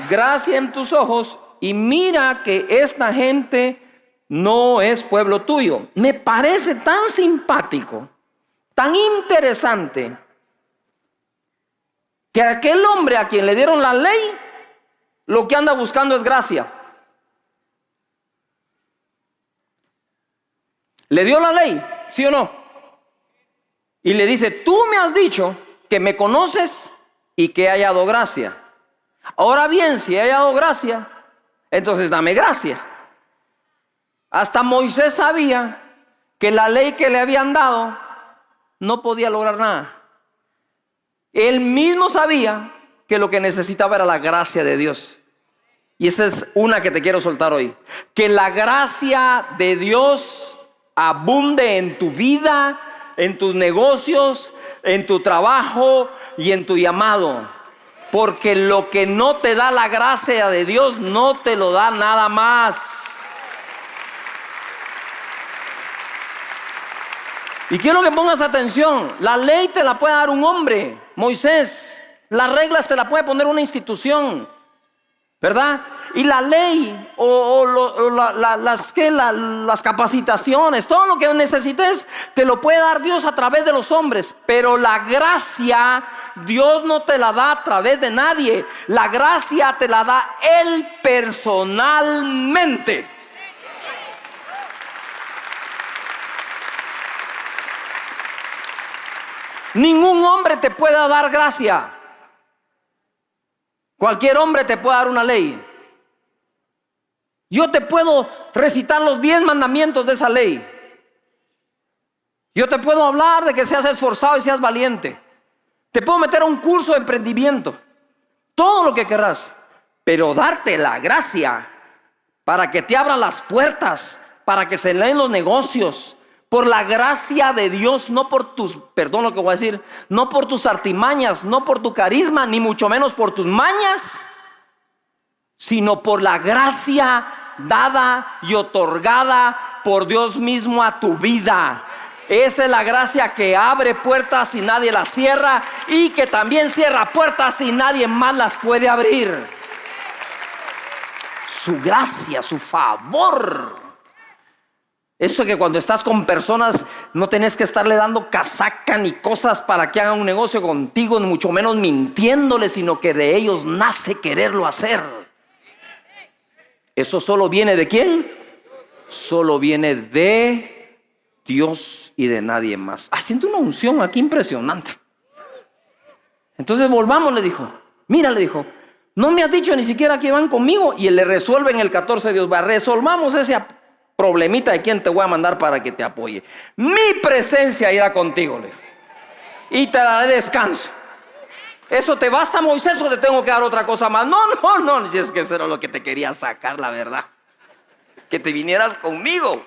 [SPEAKER 1] Gracia en tus ojos, y mira que esta gente no es pueblo tuyo. Me parece tan simpático, tan interesante, que aquel hombre a quien le dieron la ley, lo que anda buscando es gracia. Le dio la ley, ¿sí o no? Y le dice, tú me has dicho que me conoces y que he hallado gracia. Ahora bien, si he hallado gracia, entonces dame gracia. Hasta Moisés sabía que la ley que le habían dado no podía lograr nada. Él mismo sabía que lo que necesitaba era la gracia de Dios. Y esa es una que te quiero soltar hoy. Que la gracia de Dios abunde en tu vida, en tus negocios, en tu trabajo y en tu llamado. Porque lo que no te da la gracia de Dios no te lo da nada más. Y quiero que pongas atención. La ley te la puede dar un hombre, Moisés. Las reglas te la puede poner una institución, ¿verdad? Y la ley las capacitaciones, todo lo que necesites te lo puede dar Dios a través de los hombres. Pero la gracia Dios no te la da a través de nadie. La gracia te la da Él personalmente. Ningún hombre te puede dar gracia. Cualquier hombre te puede dar una ley. Yo te puedo recitar los 10 mandamientos de esa ley. Yo te puedo hablar de que seas esforzado y seas valiente. Te puedo meter a un curso de emprendimiento. Todo lo que querrás. Pero darte la gracia para que te abran las puertas, para que se leen los negocios. Por la gracia de Dios, no por tus, perdón lo que voy a decir, no por tus artimañas, no por tu carisma, ni mucho menos por tus mañas, sino por la gracia dada y otorgada por Dios mismo a tu vida. Esa es la gracia que abre puertas y nadie las cierra, y que también cierra puertas y nadie más las puede abrir. Su gracia, su favor. Eso que cuando estás con personas no tenés que estarle dando casaca ni cosas para que hagan un negocio contigo, ni mucho menos mintiéndoles, sino que de ellos nace quererlo hacer. ¿Eso solo viene de quién? Solo viene de Dios y de nadie más. Haciendo una unción aquí impresionante. Entonces volvamos, le dijo. Mira, le dijo, no me has dicho ni siquiera que van conmigo. Y él le resuelve en el 14, Dios va, resolvamos ese problemita de quién te voy a mandar para que te apoye. Mi presencia irá contigo, le dijo, y te daré descanso. ¿Eso te basta, Moisés, o te tengo que dar otra cosa más? No, si es que eso era lo que te quería sacar, la verdad, que te vinieras conmigo.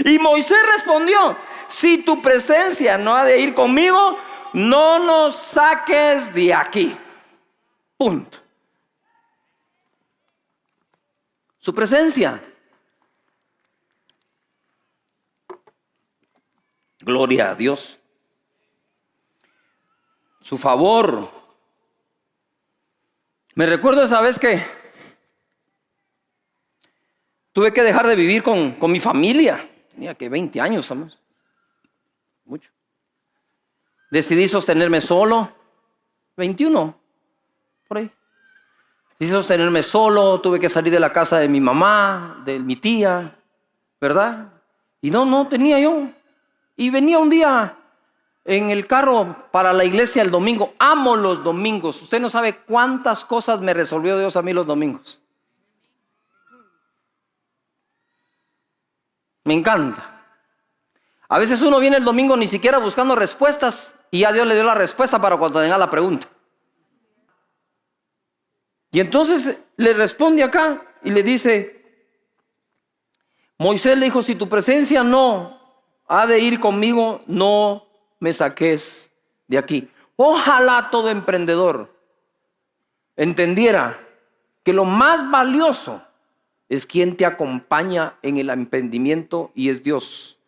[SPEAKER 1] Y Moisés respondió, si tu presencia no ha de ir conmigo, no nos saques de aquí. Punto. Su presencia. Gloria a Dios. Su favor. Me recuerdo esa vez que tuve que dejar de vivir con mi familia. Tenía que 20 años, ¿sabes? Mucho. Decidí sostenerme solo. 21, por ahí. Decidí sostenerme solo. Tuve que salir de la casa de mi mamá, de mi tía, ¿verdad? Y no tenía yo. Y venía un día en el carro para la iglesia el domingo. Amo los domingos. Usted no sabe cuántas cosas me resolvió Dios a mí los domingos. Me encanta. A veces uno viene el domingo ni siquiera buscando respuestas, y ya Dios le dio la respuesta para cuando tenga la pregunta. Y entonces le responde acá y le dice, Moisés le dijo, si tu presencia no ha de ir conmigo, no me saques de aquí. Ojalá todo emprendedor entendiera que lo más valioso es quien te acompaña en el emprendimiento, y es Dios.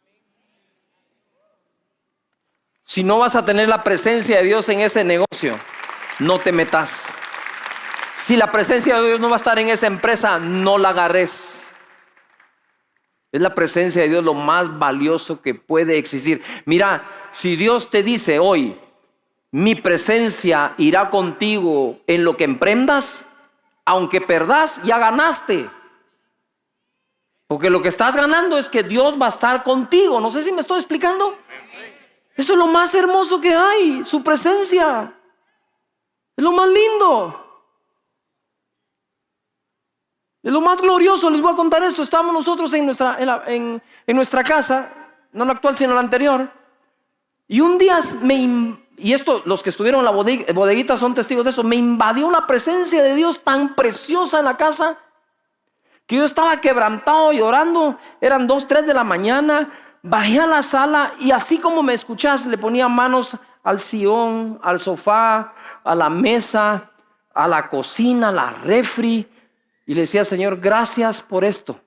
[SPEAKER 1] Si no vas a tener la presencia de Dios en ese negocio, no te metas. Si la presencia de Dios no va a estar en esa empresa, no la agarres. Es la presencia de Dios lo más valioso que puede existir. Mira, si Dios te dice hoy, mi presencia irá contigo en lo que emprendas, aunque perdas, ya ganaste. Porque lo que estás ganando es que Dios va a estar contigo. No sé si me estoy explicando. Eso es lo más hermoso que hay, su presencia. Es lo más lindo. Es lo más glorioso. Les voy a contar esto. Estábamos nosotros en nuestra casa, no la actual sino la anterior, y un día y esto, los que estuvieron en la bodeguita son testigos de eso, me invadió una presencia de Dios tan preciosa en la casa que yo estaba quebrantado, llorando. Eran 2, 3 de la mañana. Bajé a la sala y así como me escuchas, le ponía manos al sillón, al sofá, a la mesa, a la cocina, a la refri. Y le decía, Señor, gracias por esto.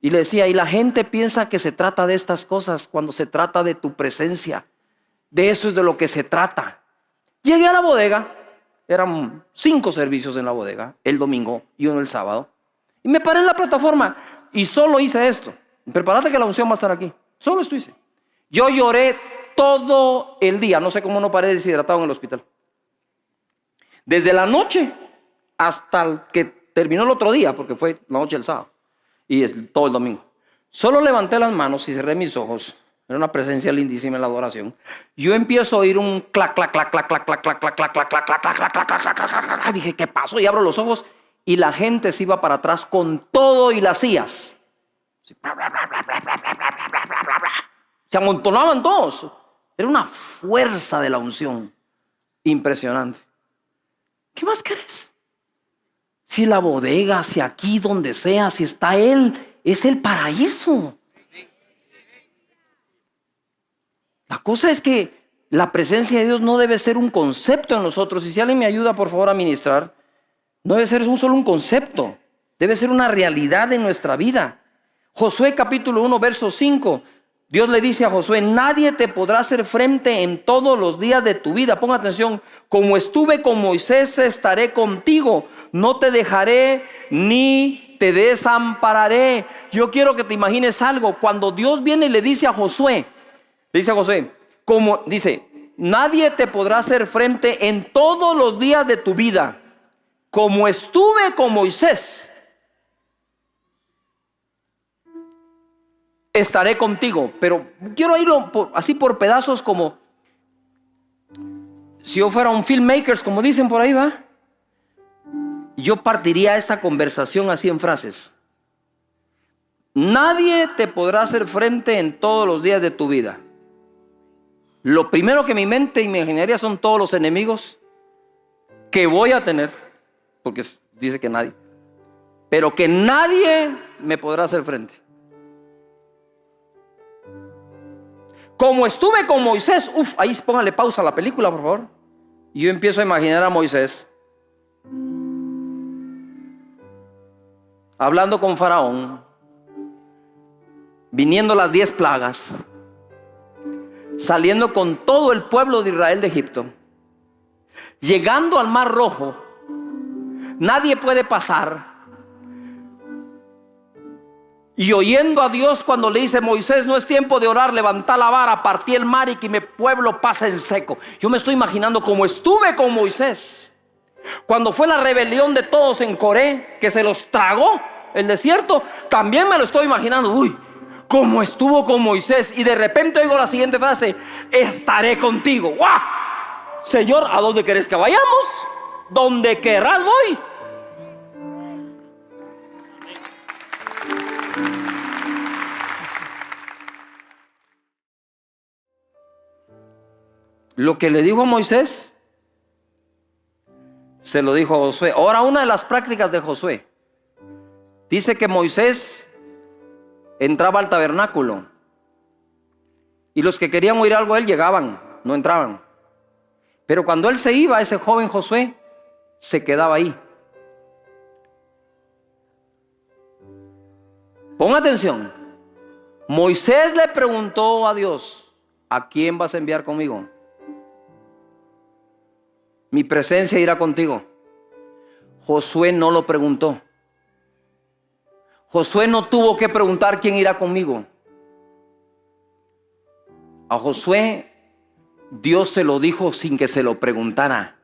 [SPEAKER 1] Y le decía, y la gente piensa que se trata de estas cosas cuando se trata de tu presencia. De eso es de lo que se trata. Llegué a la bodega, eran 5 servicios en la bodega, el domingo y uno el sábado. Y me paré en la plataforma y solo hice esto. Prepárate que la unción va a estar aquí. Solo esto hice. Yo lloré todo el día. No sé cómo no paré deshidratado en el hospital. Desde la noche hasta el que terminó el otro día, porque fue la noche del sábado y todo el domingo. Solo levanté las manos y cerré mis ojos. Era una presencia lindísima en la adoración. Yo empiezo a oír un clac, clac, clac, clac, clac, clac, clac, clac, clac, clac, clac, clac, clac, clac, clac, clac, clac. Dije, ¿qué pasó? Y abro los ojos y la gente se iba para atrás con todo y las sillas. Se amontonaban todos. Era una fuerza de la unción impresionante. ¿Qué más querés? Si la bodega, si aquí, donde sea, si está Él, es el paraíso. La cosa es que la presencia de Dios no debe ser un concepto en nosotros. Y si alguien me ayuda, por favor, a ministrar, no debe ser solo un concepto. Debe ser una realidad en nuestra vida. Josué capítulo 1, verso 5. Dios le dice a Josué: nadie te podrá hacer frente en todos los días de tu vida. Ponga atención. Como estuve con Moisés, estaré contigo. No te dejaré ni te desampararé. Yo quiero que te imagines algo. Cuando Dios viene y le dice a Josué, nadie te podrá hacer frente en todos los días de tu vida. Como estuve con Moisés, estaré contigo. Pero quiero irlo así por pedazos, como si yo fuera un filmmaker, como dicen por ahí, ¿va? Yo partiría esta conversación así en frases. Nadie te podrá hacer frente en todos los días de tu vida. Lo primero que mi mente y mi imaginaría son todos los enemigos que voy a tener, porque dice que nadie, pero que nadie me podrá hacer frente. Como estuve con Moisés, ahí póngale pausa a la película, por favor. Y yo empiezo a imaginar a Moisés hablando con Faraón, viniendo las 10 plagas, saliendo con todo el pueblo de Israel de Egipto, llegando al Mar Rojo. Nadie puede pasar. Y oyendo a Dios cuando le dice: Moisés, no es tiempo de orar, levanta la vara, partí el mar y que mi pueblo pase en seco. Yo me estoy imaginando como estuve con Moisés cuando fue la rebelión de todos en Coré, que se los tragó el desierto. También me lo estoy imaginando. Como estuvo con Moisés. Y de repente oigo la siguiente frase: estaré contigo. ¡Guau! Señor, ¿a dónde querés que vayamos? Donde querrás voy. Lo que le dijo a Moisés, se lo dijo a Josué. Ahora, una de las prácticas de Josué, dice que Moisés entraba al tabernáculo y los que querían oír algo de él llegaban, no entraban. Pero cuando él se iba, ese joven Josué se quedaba ahí. Ponga atención. Moisés le preguntó a Dios: ¿a quién vas a enviar conmigo? Mi presencia irá contigo. Josué no lo preguntó. Josué no tuvo que preguntar quién irá conmigo. A Josué Dios se lo dijo sin que se lo preguntara,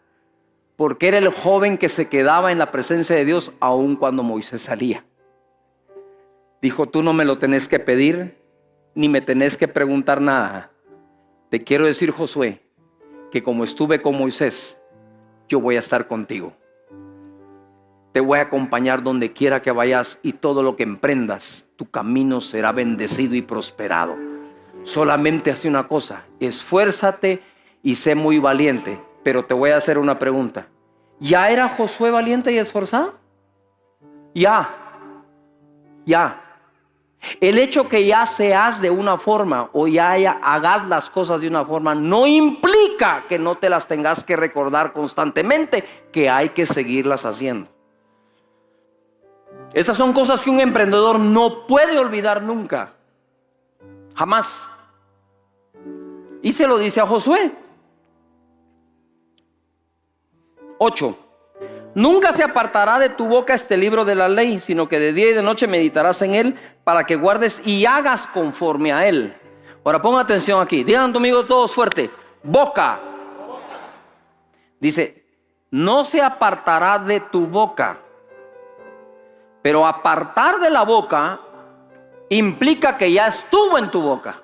[SPEAKER 1] porque era el joven que se quedaba en la presencia de Dios aun cuando Moisés salía. Dijo: tú no me lo tenés que pedir, ni me tenés que preguntar nada. Te quiero decir, Josué, que como estuve con Moisés, yo voy a estar contigo. Te voy a acompañar donde quiera que vayas, y todo lo que emprendas, tu camino será bendecido y prosperado. Solamente haz una cosa: esfuérzate y sé muy valiente. Pero te voy a hacer una pregunta: ¿ya era Josué valiente y esforzado? Ya. El hecho que ya seas de una forma o ya hagas las cosas de una forma no implica que no te las tengas que recordar constantemente, que hay que seguirlas haciendo. Esas son cosas que un emprendedor no puede olvidar nunca, jamás. Y se lo dice a Josué. 8. Nunca se apartará de tu boca este libro de la ley, sino que de día y de noche meditarás en él, para que guardes y hagas conforme a él. Ahora ponga atención aquí. Digan conmigo todos fuerte: boca. Dice: no se apartará de tu boca. Pero apartar de la boca implica que ya estuvo en tu boca.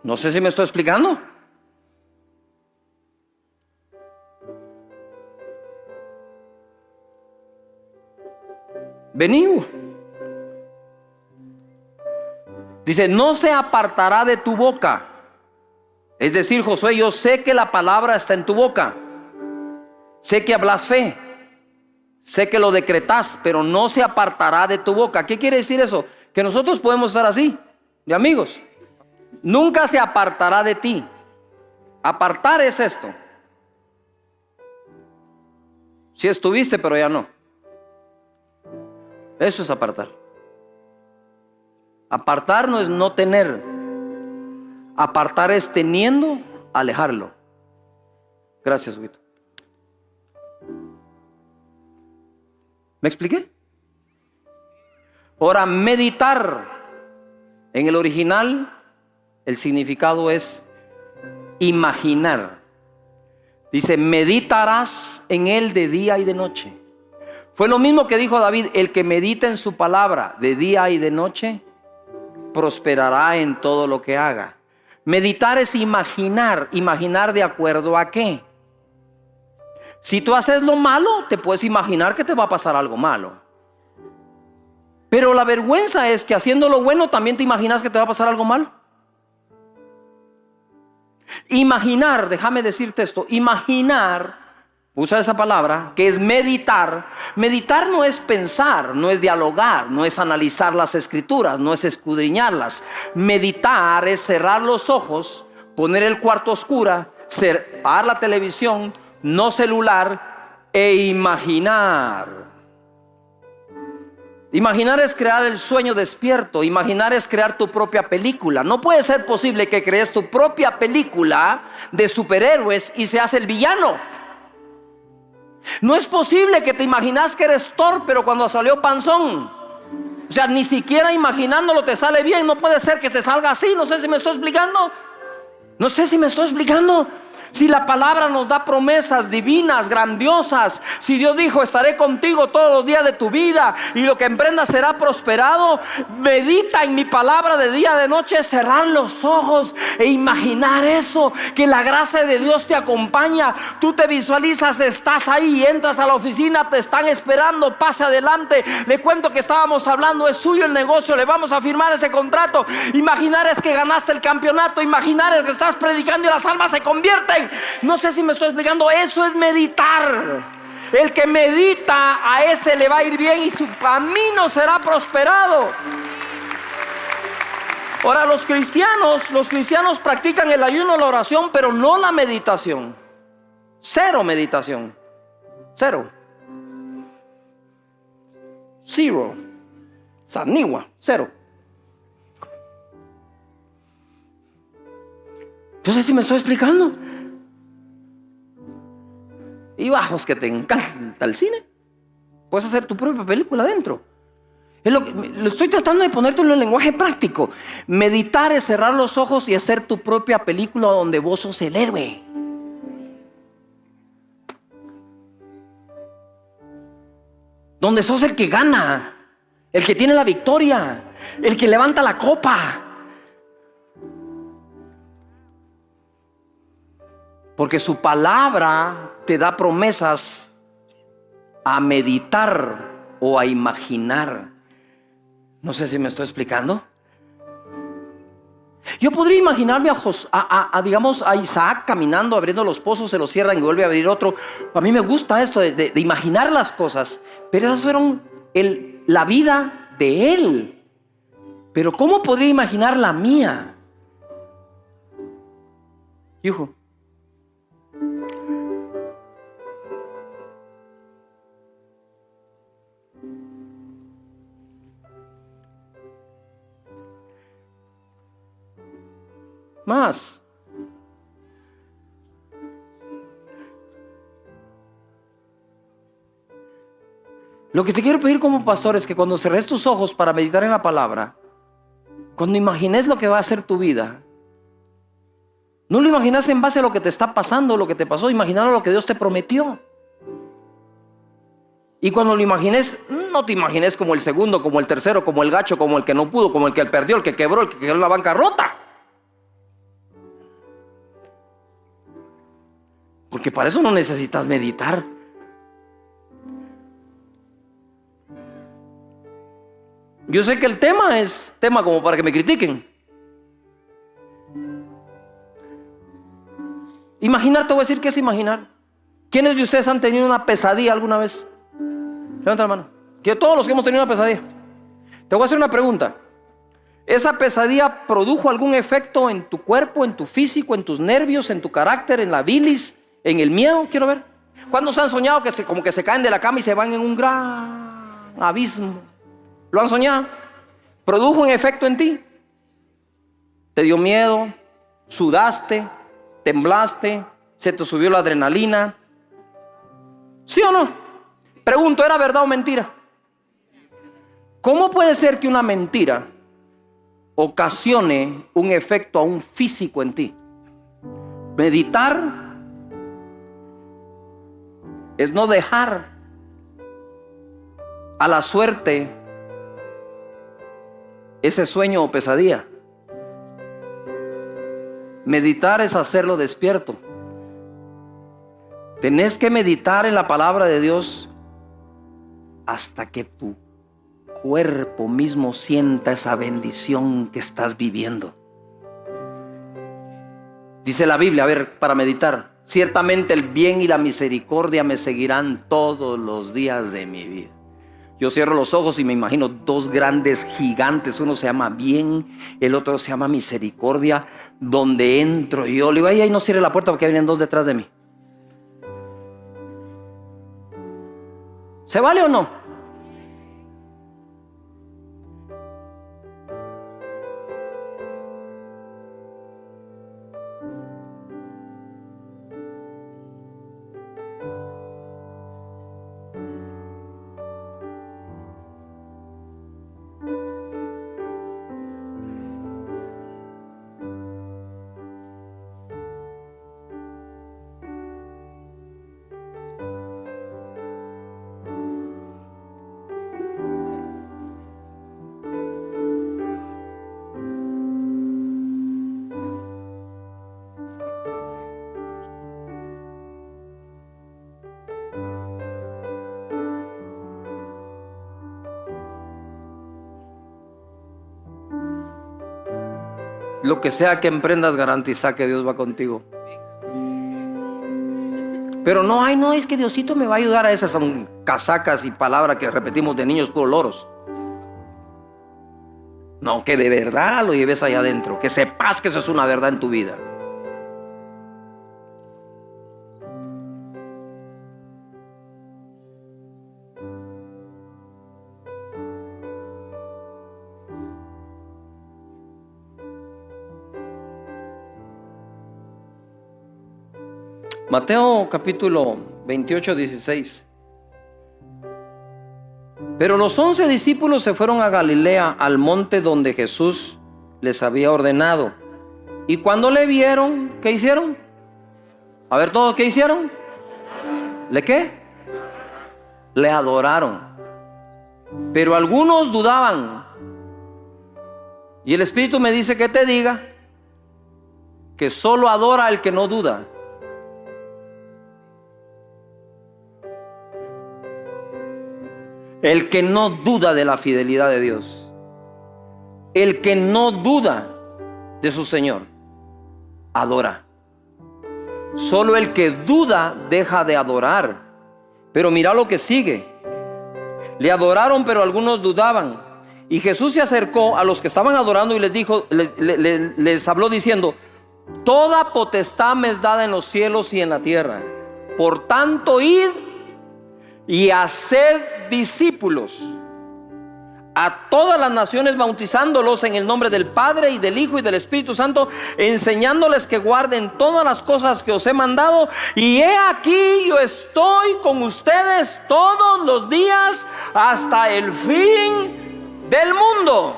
[SPEAKER 1] No sé si me estoy explicando. Vení. Dice: no se apartará de tu boca. Es decir, Josué, yo sé que la palabra está en tu boca. Sé que hablas fe. Sé que lo decretás, pero no se apartará de tu boca. ¿Qué quiere decir eso? Que nosotros podemos estar así, de amigos. Nunca se apartará de ti. Apartar es esto. Sí estuviste, pero ya no. Eso es apartar. Apartar no es no tener. Apartar es teniendo, alejarlo. Gracias, Huguito. ¿Me expliqué? Ahora, meditar. En el original, el significado es imaginar. Dice, meditarás en él de día y de noche. Fue lo mismo que dijo David: el que medita en su palabra de día y de noche, prosperará en todo lo que haga. Meditar es imaginar. ¿Imaginar de acuerdo a qué? Si tú haces lo malo, te puedes imaginar que te va a pasar algo malo. Pero la vergüenza es que haciendo lo bueno también te imaginas que te va a pasar algo malo. Imaginar, déjame decirte esto, imaginar, usa esa palabra, que es meditar. Meditar no es pensar, no es dialogar, no es analizar las escrituras, no es escudriñarlas. Meditar es cerrar los ojos, poner el cuarto oscuro, apagar la televisión, no celular, e imaginar. Imaginar es crear el sueño despierto. Imaginar es crear tu propia película. No puede ser posible que crees tu propia película de superhéroes y seas el villano. No es posible que te imaginas que eres Thor, pero cuando salió panzón. O sea, ni siquiera imaginándolo te sale bien. No puede ser que te salga así. No sé si me estoy explicando. Si la palabra nos da promesas divinas, grandiosas, si Dios dijo: estaré contigo todos los días de tu vida y lo que emprendas será prosperado, medita en mi palabra de día y de noche, cerrar los ojos e imaginar eso, que la gracia de Dios te acompaña. Tú te visualizas, estás ahí, entras a la oficina, te están esperando, pase adelante, le cuento que estábamos hablando, es suyo el negocio, le vamos a firmar ese contrato. Imaginar es que ganaste el campeonato, imaginar es que estás predicando y las almas se convierten. No sé si me estoy explicando. Eso es meditar. El que medita, a ese le va a ir bien y su camino será prosperado. Ahora, los cristianos practican el ayuno, la oración, pero no la meditación. Cero meditación. Cero. Sanigua. Cero. No sé si me estoy explicando. Y bajos que te encanta el cine, puedes hacer tu propia película adentro. Lo estoy tratando de ponértelo en lenguaje práctico. Meditar es cerrar los ojos y hacer tu propia película donde vos sos el héroe. Donde sos el que gana, el que tiene la victoria, el que levanta la copa. Porque su palabra te da promesas a meditar o a imaginar. No sé si me estoy explicando. Yo podría imaginarme digamos, a Isaac caminando, abriendo los pozos, se los cierran y vuelve a abrir otro. A mí me gusta esto de imaginar las cosas. Pero esas fueron la vida de él. Pero ¿cómo podría imaginar la mía? Hijo. Más. Lo que te quiero pedir como pastor es que cuando cerres tus ojos para meditar en la palabra, cuando imagines lo que va a ser tu vida, no lo imagines en base a lo que te está pasando, lo que te pasó, imaginalo lo que Dios te prometió. Y cuando lo imagines, no te imagines como el segundo, como el tercero, como el gacho, como el que no pudo, como el que perdió, el que quebró, el que quedó en la bancarrota. Porque para eso no necesitas meditar. Yo sé que el tema es tema como para que me critiquen. Imaginar, te voy a decir qué es imaginar. ¿Quiénes de ustedes han tenido una pesadilla alguna vez? Levanta la mano. Que todos los que hemos tenido una pesadilla. Te voy a hacer una pregunta. ¿Esa pesadilla produjo algún efecto en tu cuerpo, en tu físico, en tus nervios, en tu carácter, en la bilis, en el miedo? Quiero ver. ¿Cuántos han soñado que como que se caen de la cama y se van en un gran abismo? ¿Lo han soñado? ¿Produjo un efecto en ti? ¿Te dio miedo? ¿Sudaste? ¿Temblaste? ¿Se te subió la adrenalina? ¿Sí o no? Pregunto, ¿era verdad o mentira? ¿Cómo puede ser que una mentira ocasione un efecto aún físico en ti? Meditar es no dejar a la suerte ese sueño o pesadilla. Meditar es hacerlo despierto. Tenés que meditar en la palabra de Dios hasta que tu cuerpo mismo sienta esa bendición que estás viviendo. Dice la Biblia, a ver, para meditar: ciertamente el bien y la misericordia me seguirán todos los días de mi vida. Yo cierro los ojos y me imagino dos grandes gigantes. Uno se llama bien, el otro se llama misericordia. Donde entro yo, le digo, ay, no cierre la puerta porque vienen dos detrás de mí. ¿Se vale o no? Lo que sea que emprendas, garantiza que Dios va contigo. Pero no es que Diosito me va a ayudar. A esas son casacas y palabras que repetimos de niños por loros. No, que de verdad lo lleves allá adentro, que sepas que eso es una verdad en tu vida. Mateo capítulo 28, 16. Pero los 11 discípulos se fueron a Galilea, al monte donde Jesús les había ordenado. Y cuando le vieron, ¿qué hicieron? A ver todos, ¿qué hicieron? ¿Le qué? Le adoraron. Pero algunos dudaban. Y el Espíritu me dice que te diga que solo adora al que no duda. El que no duda de la fidelidad de Dios. El que no duda de su Señor, adora. Solo el que duda deja de adorar. Pero mira lo que sigue. Le adoraron, pero algunos dudaban. Y Jesús se acercó a los que estaban adorando y les dijo, les habló diciendo: toda potestad me es dada en los cielos y en la tierra. Por tanto, id y haced discípulos a todas las naciones, bautizándolos en el nombre del Padre y del Hijo y del Espíritu Santo, enseñándoles que guarden todas las cosas que os he mandado. Y he aquí, yo estoy con ustedes todos los días hasta el fin del mundo.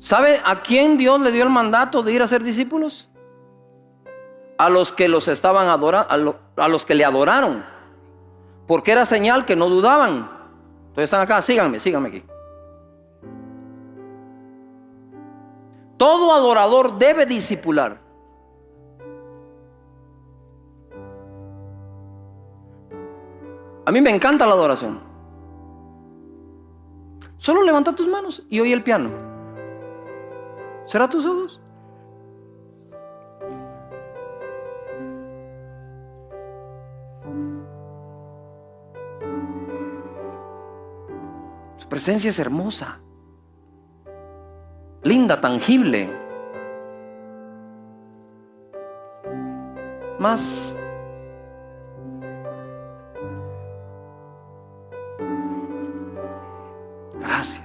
[SPEAKER 1] ¿Sabe a quién Dios le dio el mandato de ir a ser discípulos? A los que los estaban adorando, a los que le adoraron, porque era señal que no dudaban. Entonces están acá, síganme aquí. Todo adorador debe discipular. A mí me encanta la adoración. Solo levanta tus manos y oye el piano. ¿Será tus ojos? Su presencia es hermosa, linda, tangible. Más gracias.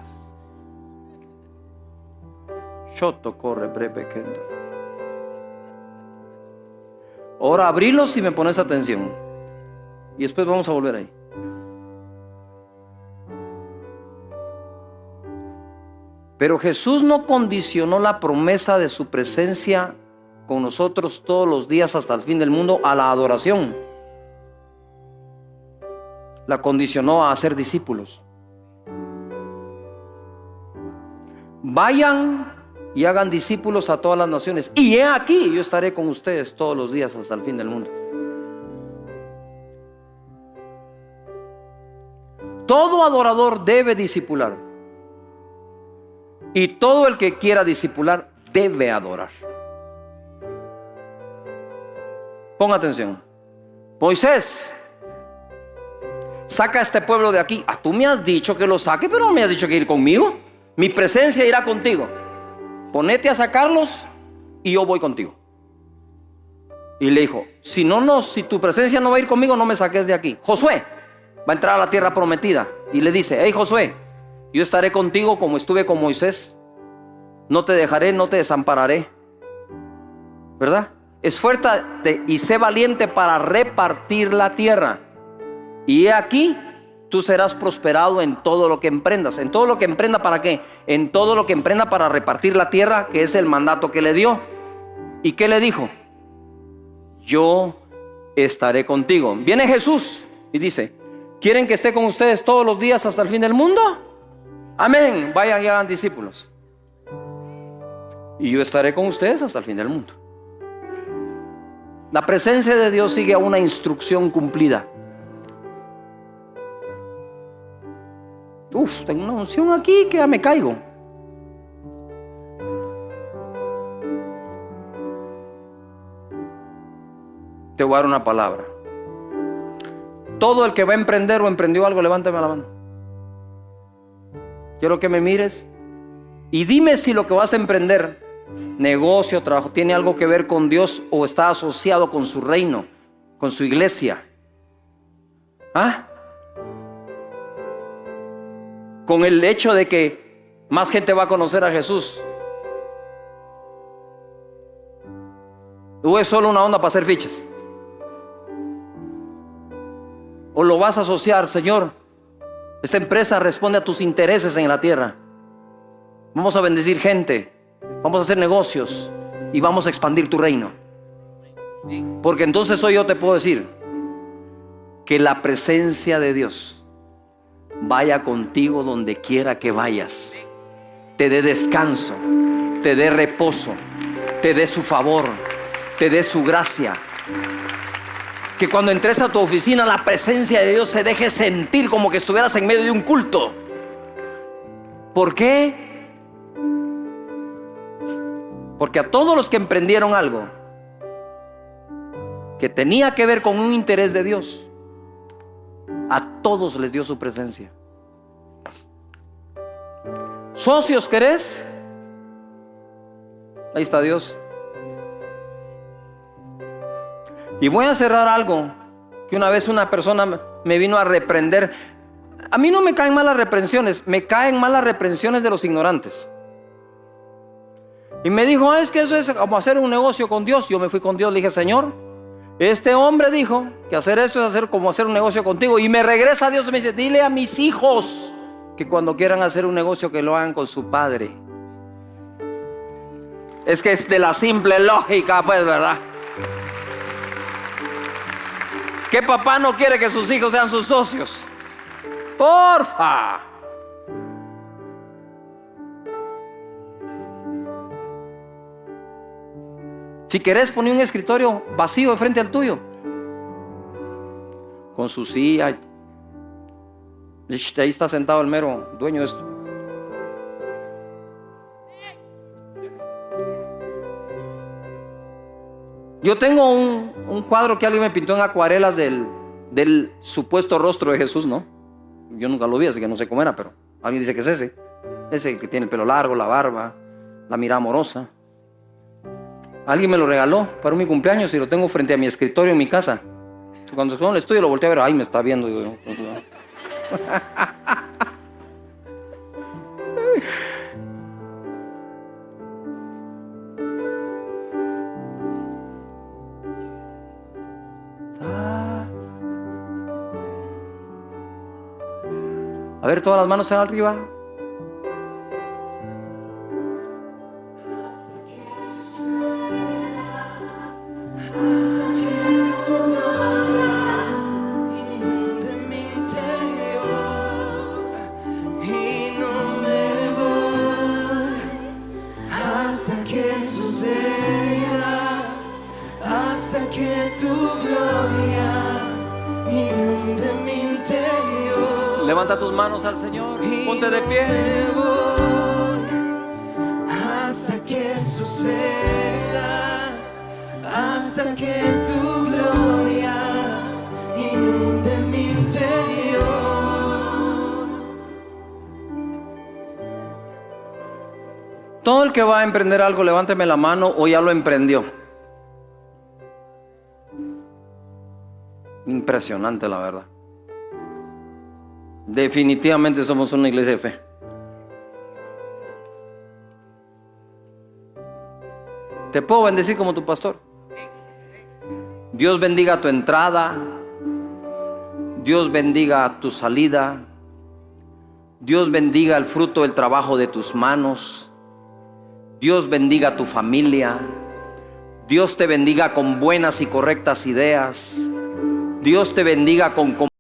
[SPEAKER 1] Shoto corre breve kendo. Ahora abrilos y me pones atención. Y después vamos a volver ahí. Pero Jesús no condicionó la promesa de su presencia con nosotros todos los días hasta el fin del mundo a la adoración. La condicionó a hacer discípulos. Vayan y hagan discípulos a todas las naciones. Y he aquí, yo estaré con ustedes todos los días hasta el fin del mundo. Todo adorador debe discipular. Y todo el que quiera discipular debe adorar. Ponga atención. Moisés, saca a este pueblo de aquí. Tú me has dicho que lo saque, pero no me has dicho que ir conmigo. Mi presencia irá contigo. Ponete a sacarlos y yo voy contigo. Y le dijo, si tu presencia no va a ir conmigo, no me saques de aquí. Josué va a entrar a la tierra prometida. Y le dice, hey Josué, yo estaré contigo como estuve con Moisés. No te dejaré, no te desampararé. ¿Verdad? Esfuérzate y sé valiente para repartir la tierra. Y he aquí, tú serás prosperado en todo lo que emprendas. ¿En todo lo que emprenda para qué? En todo lo que emprenda para repartir la tierra, que es el mandato que le dio. ¿Y qué le dijo? Yo estaré contigo. Viene Jesús y dice, ¿quieren que esté con ustedes todos los días hasta el fin del mundo? Amén. Vayan y hagan discípulos. Y yo estaré con ustedes hasta el fin del mundo. La presencia de Dios sigue a una instrucción cumplida. Tengo una unción aquí que ya me caigo. Te voy a dar una palabra. Todo el que va a emprender o emprendió algo, levántame la mano. Quiero que me mires y dime si lo que vas a emprender, negocio, trabajo, tiene algo que ver con Dios o está asociado con su reino, con su iglesia. Con el hecho de que más gente va a conocer a Jesús. ¿O es solo una onda para hacer fichas? ¿O lo vas a asociar, Señor? Esta empresa responde a tus intereses en la tierra. Vamos a bendecir gente, vamos a hacer negocios y vamos a expandir tu reino. Porque entonces hoy yo te puedo decir que la presencia de Dios vaya contigo donde quiera que vayas, te dé descanso, te dé reposo, te dé su favor, te dé su gracia. Que cuando entres a tu oficina la presencia de Dios se deje sentir como que estuvieras en medio de un culto. ¿Por qué? Porque a todos los que emprendieron algo que tenía que ver con un interés de Dios, a todos les dio su presencia. ¿Socios querés? Ahí está Dios. Y voy a cerrar algo que una vez una persona me vino a reprender. A mí no me caen mal las reprensiones, me caen mal las reprensiones de los ignorantes. Y me dijo, es que eso es como hacer un negocio con Dios. Yo me fui con Dios, le dije, Señor, este hombre dijo que hacer esto es como hacer un negocio contigo. Y me regresa a Dios y me dice, dile a mis hijos que cuando quieran hacer un negocio que lo hagan con su padre. Es que es de la simple lógica, pues, ¿verdad? ¿Qué papá no quiere que sus hijos sean sus socios? Porfa. Si querés poner un escritorio vacío frente al tuyo, con su silla, ahí está sentado el mero dueño de esto. Yo tengo un cuadro que alguien me pintó en acuarelas del supuesto rostro de Jesús, ¿no? Yo nunca lo vi, así que no sé cómo era, pero Alguien dice que es ese. Ese que tiene el pelo largo, la barba, la mirada amorosa. Alguien me lo regaló para mi cumpleaños y lo tengo frente a mi escritorio en mi casa. Cuando estoy en el estudio lo volteé a ver. Ay, me está viendo. Digo yo. A ver, todas las manos se van arriba. Levanta tus manos al Señor, ponte de pie.
[SPEAKER 2] Hasta que suceda, hasta que tu gloria inunde mi interior.
[SPEAKER 1] Todo el que va a emprender algo, levánteme la mano o ya lo emprendió. Impresionante, la verdad. Definitivamente somos una iglesia de fe. Te puedo bendecir como tu pastor. Dios bendiga tu entrada. Dios bendiga tu salida. Dios bendiga el fruto del trabajo de tus manos. Dios bendiga tu familia. Dios te bendiga con buenas y correctas ideas. Dios te bendiga con